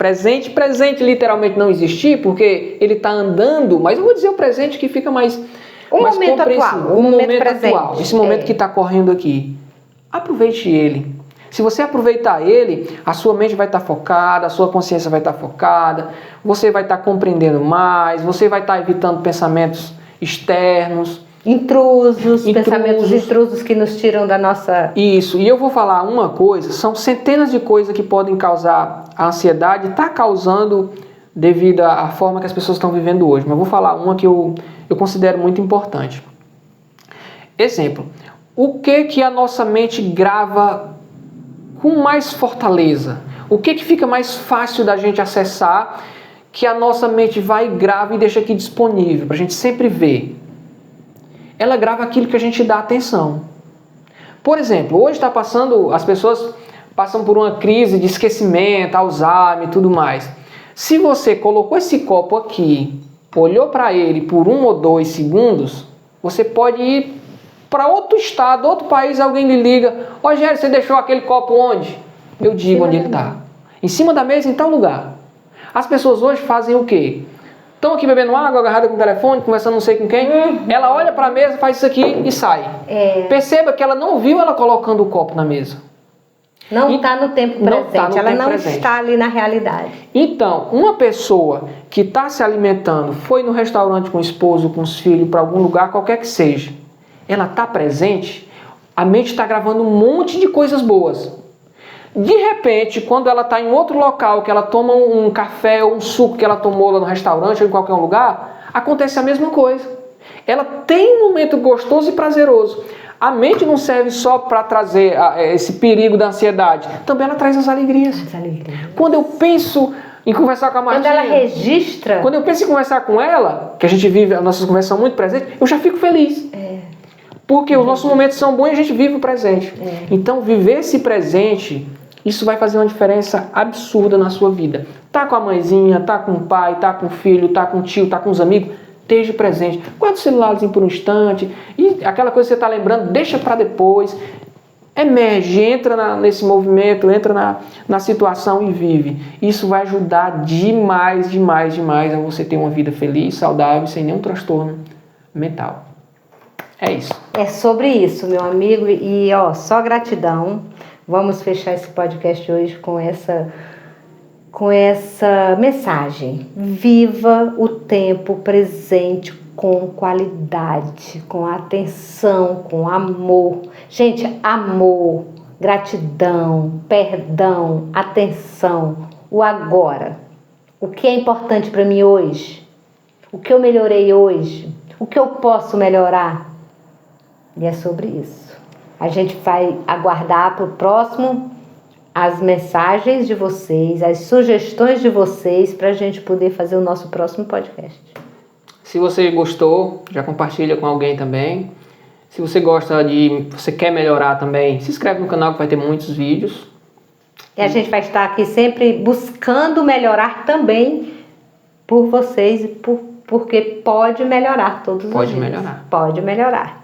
literalmente não existir, porque ele está andando, mas eu vou dizer o presente que fica mais momento atual, o momento atual, esse momento que está correndo aqui. Aproveite ele. Se você aproveitar ele, a sua mente vai estar focada, a sua consciência vai estar focada, você vai estar compreendendo mais, você vai estar evitando pensamentos externos. Pensamentos intrusos que nos tiram da nossa... Isso, e eu vou falar uma coisa, são centenas de coisas que podem causar a ansiedade, está causando devido à forma que as pessoas estão vivendo hoje, mas vou falar uma que eu considero muito importante. Exemplo, o que a nossa mente grava com mais fortaleza? O que fica mais fácil da gente acessar, que a nossa mente vai e grava e deixa aqui disponível, para a gente sempre ver? Ela grava aquilo que a gente dá atenção. Por exemplo, hoje as pessoas passam por uma crise de esquecimento, Alzheimer e tudo mais. Se você colocou esse copo aqui, olhou para ele por 1 ou 2 segundos, você pode ir para outro estado, outro país, alguém lhe liga: Rogério, você deixou aquele copo onde? Eu digo onde ele está. Em cima da mesa, em tal lugar. As pessoas hoje fazem o quê? Estão aqui bebendo água, agarrada com o telefone, conversando não sei com quem. Ela olha para a mesa, faz isso aqui e sai. Perceba que ela não viu ela colocando o copo na mesa. Não está no tempo presente. Ela não está ali na realidade. Então, uma pessoa que está se alimentando, foi no restaurante com o esposo, com os filhos, para algum lugar, qualquer que seja, ela está presente, a mente está gravando um monte de coisas boas. De repente, quando ela está em outro local, que ela toma um café ou um suco que ela tomou lá no restaurante ou em qualquer lugar, acontece a mesma coisa. Ela tem um momento gostoso e prazeroso. A mente não serve só para trazer esse perigo da ansiedade, também ela traz as alegrias. Quando eu penso em conversar com a Martinha, quando ela registra, quando eu penso em conversar com ela, que a gente vive, as nossas conversas são muito presentes, eu já fico feliz. Porque os nossos momentos são bons e a gente vive o presente. Então, viver esse presente, isso vai fazer uma diferença absurda na sua vida. Tá com a mãezinha, tá com o pai, tá com o filho, tá com o tio, tá com os amigos, esteja presente. Guarda o celularzinho por um instante e aquela coisa que você está lembrando, deixa para depois. Emerge, entra nesse movimento, entra na situação e vive. Isso vai ajudar demais a você ter uma vida feliz, saudável, sem nenhum transtorno mental. É isso. É sobre isso, meu amigo. E só gratidão. Vamos fechar esse podcast hoje com essa mensagem. Viva o tempo presente com qualidade, com atenção, com amor. Gente, amor, gratidão, perdão, atenção, o agora. O que é importante para mim hoje? O que eu melhorei hoje? O que eu posso melhorar? E é sobre isso. A gente vai aguardar para o próximo as mensagens de vocês, as sugestões de vocês para a gente poder fazer o nosso próximo podcast. Se você gostou, já compartilha com alguém também. Se você você quer melhorar também, se inscreve no canal que vai ter muitos vídeos. E a gente vai estar aqui sempre buscando melhorar também por vocês, porque pode melhorar todos os dias. Pode melhorar. Pode melhorar.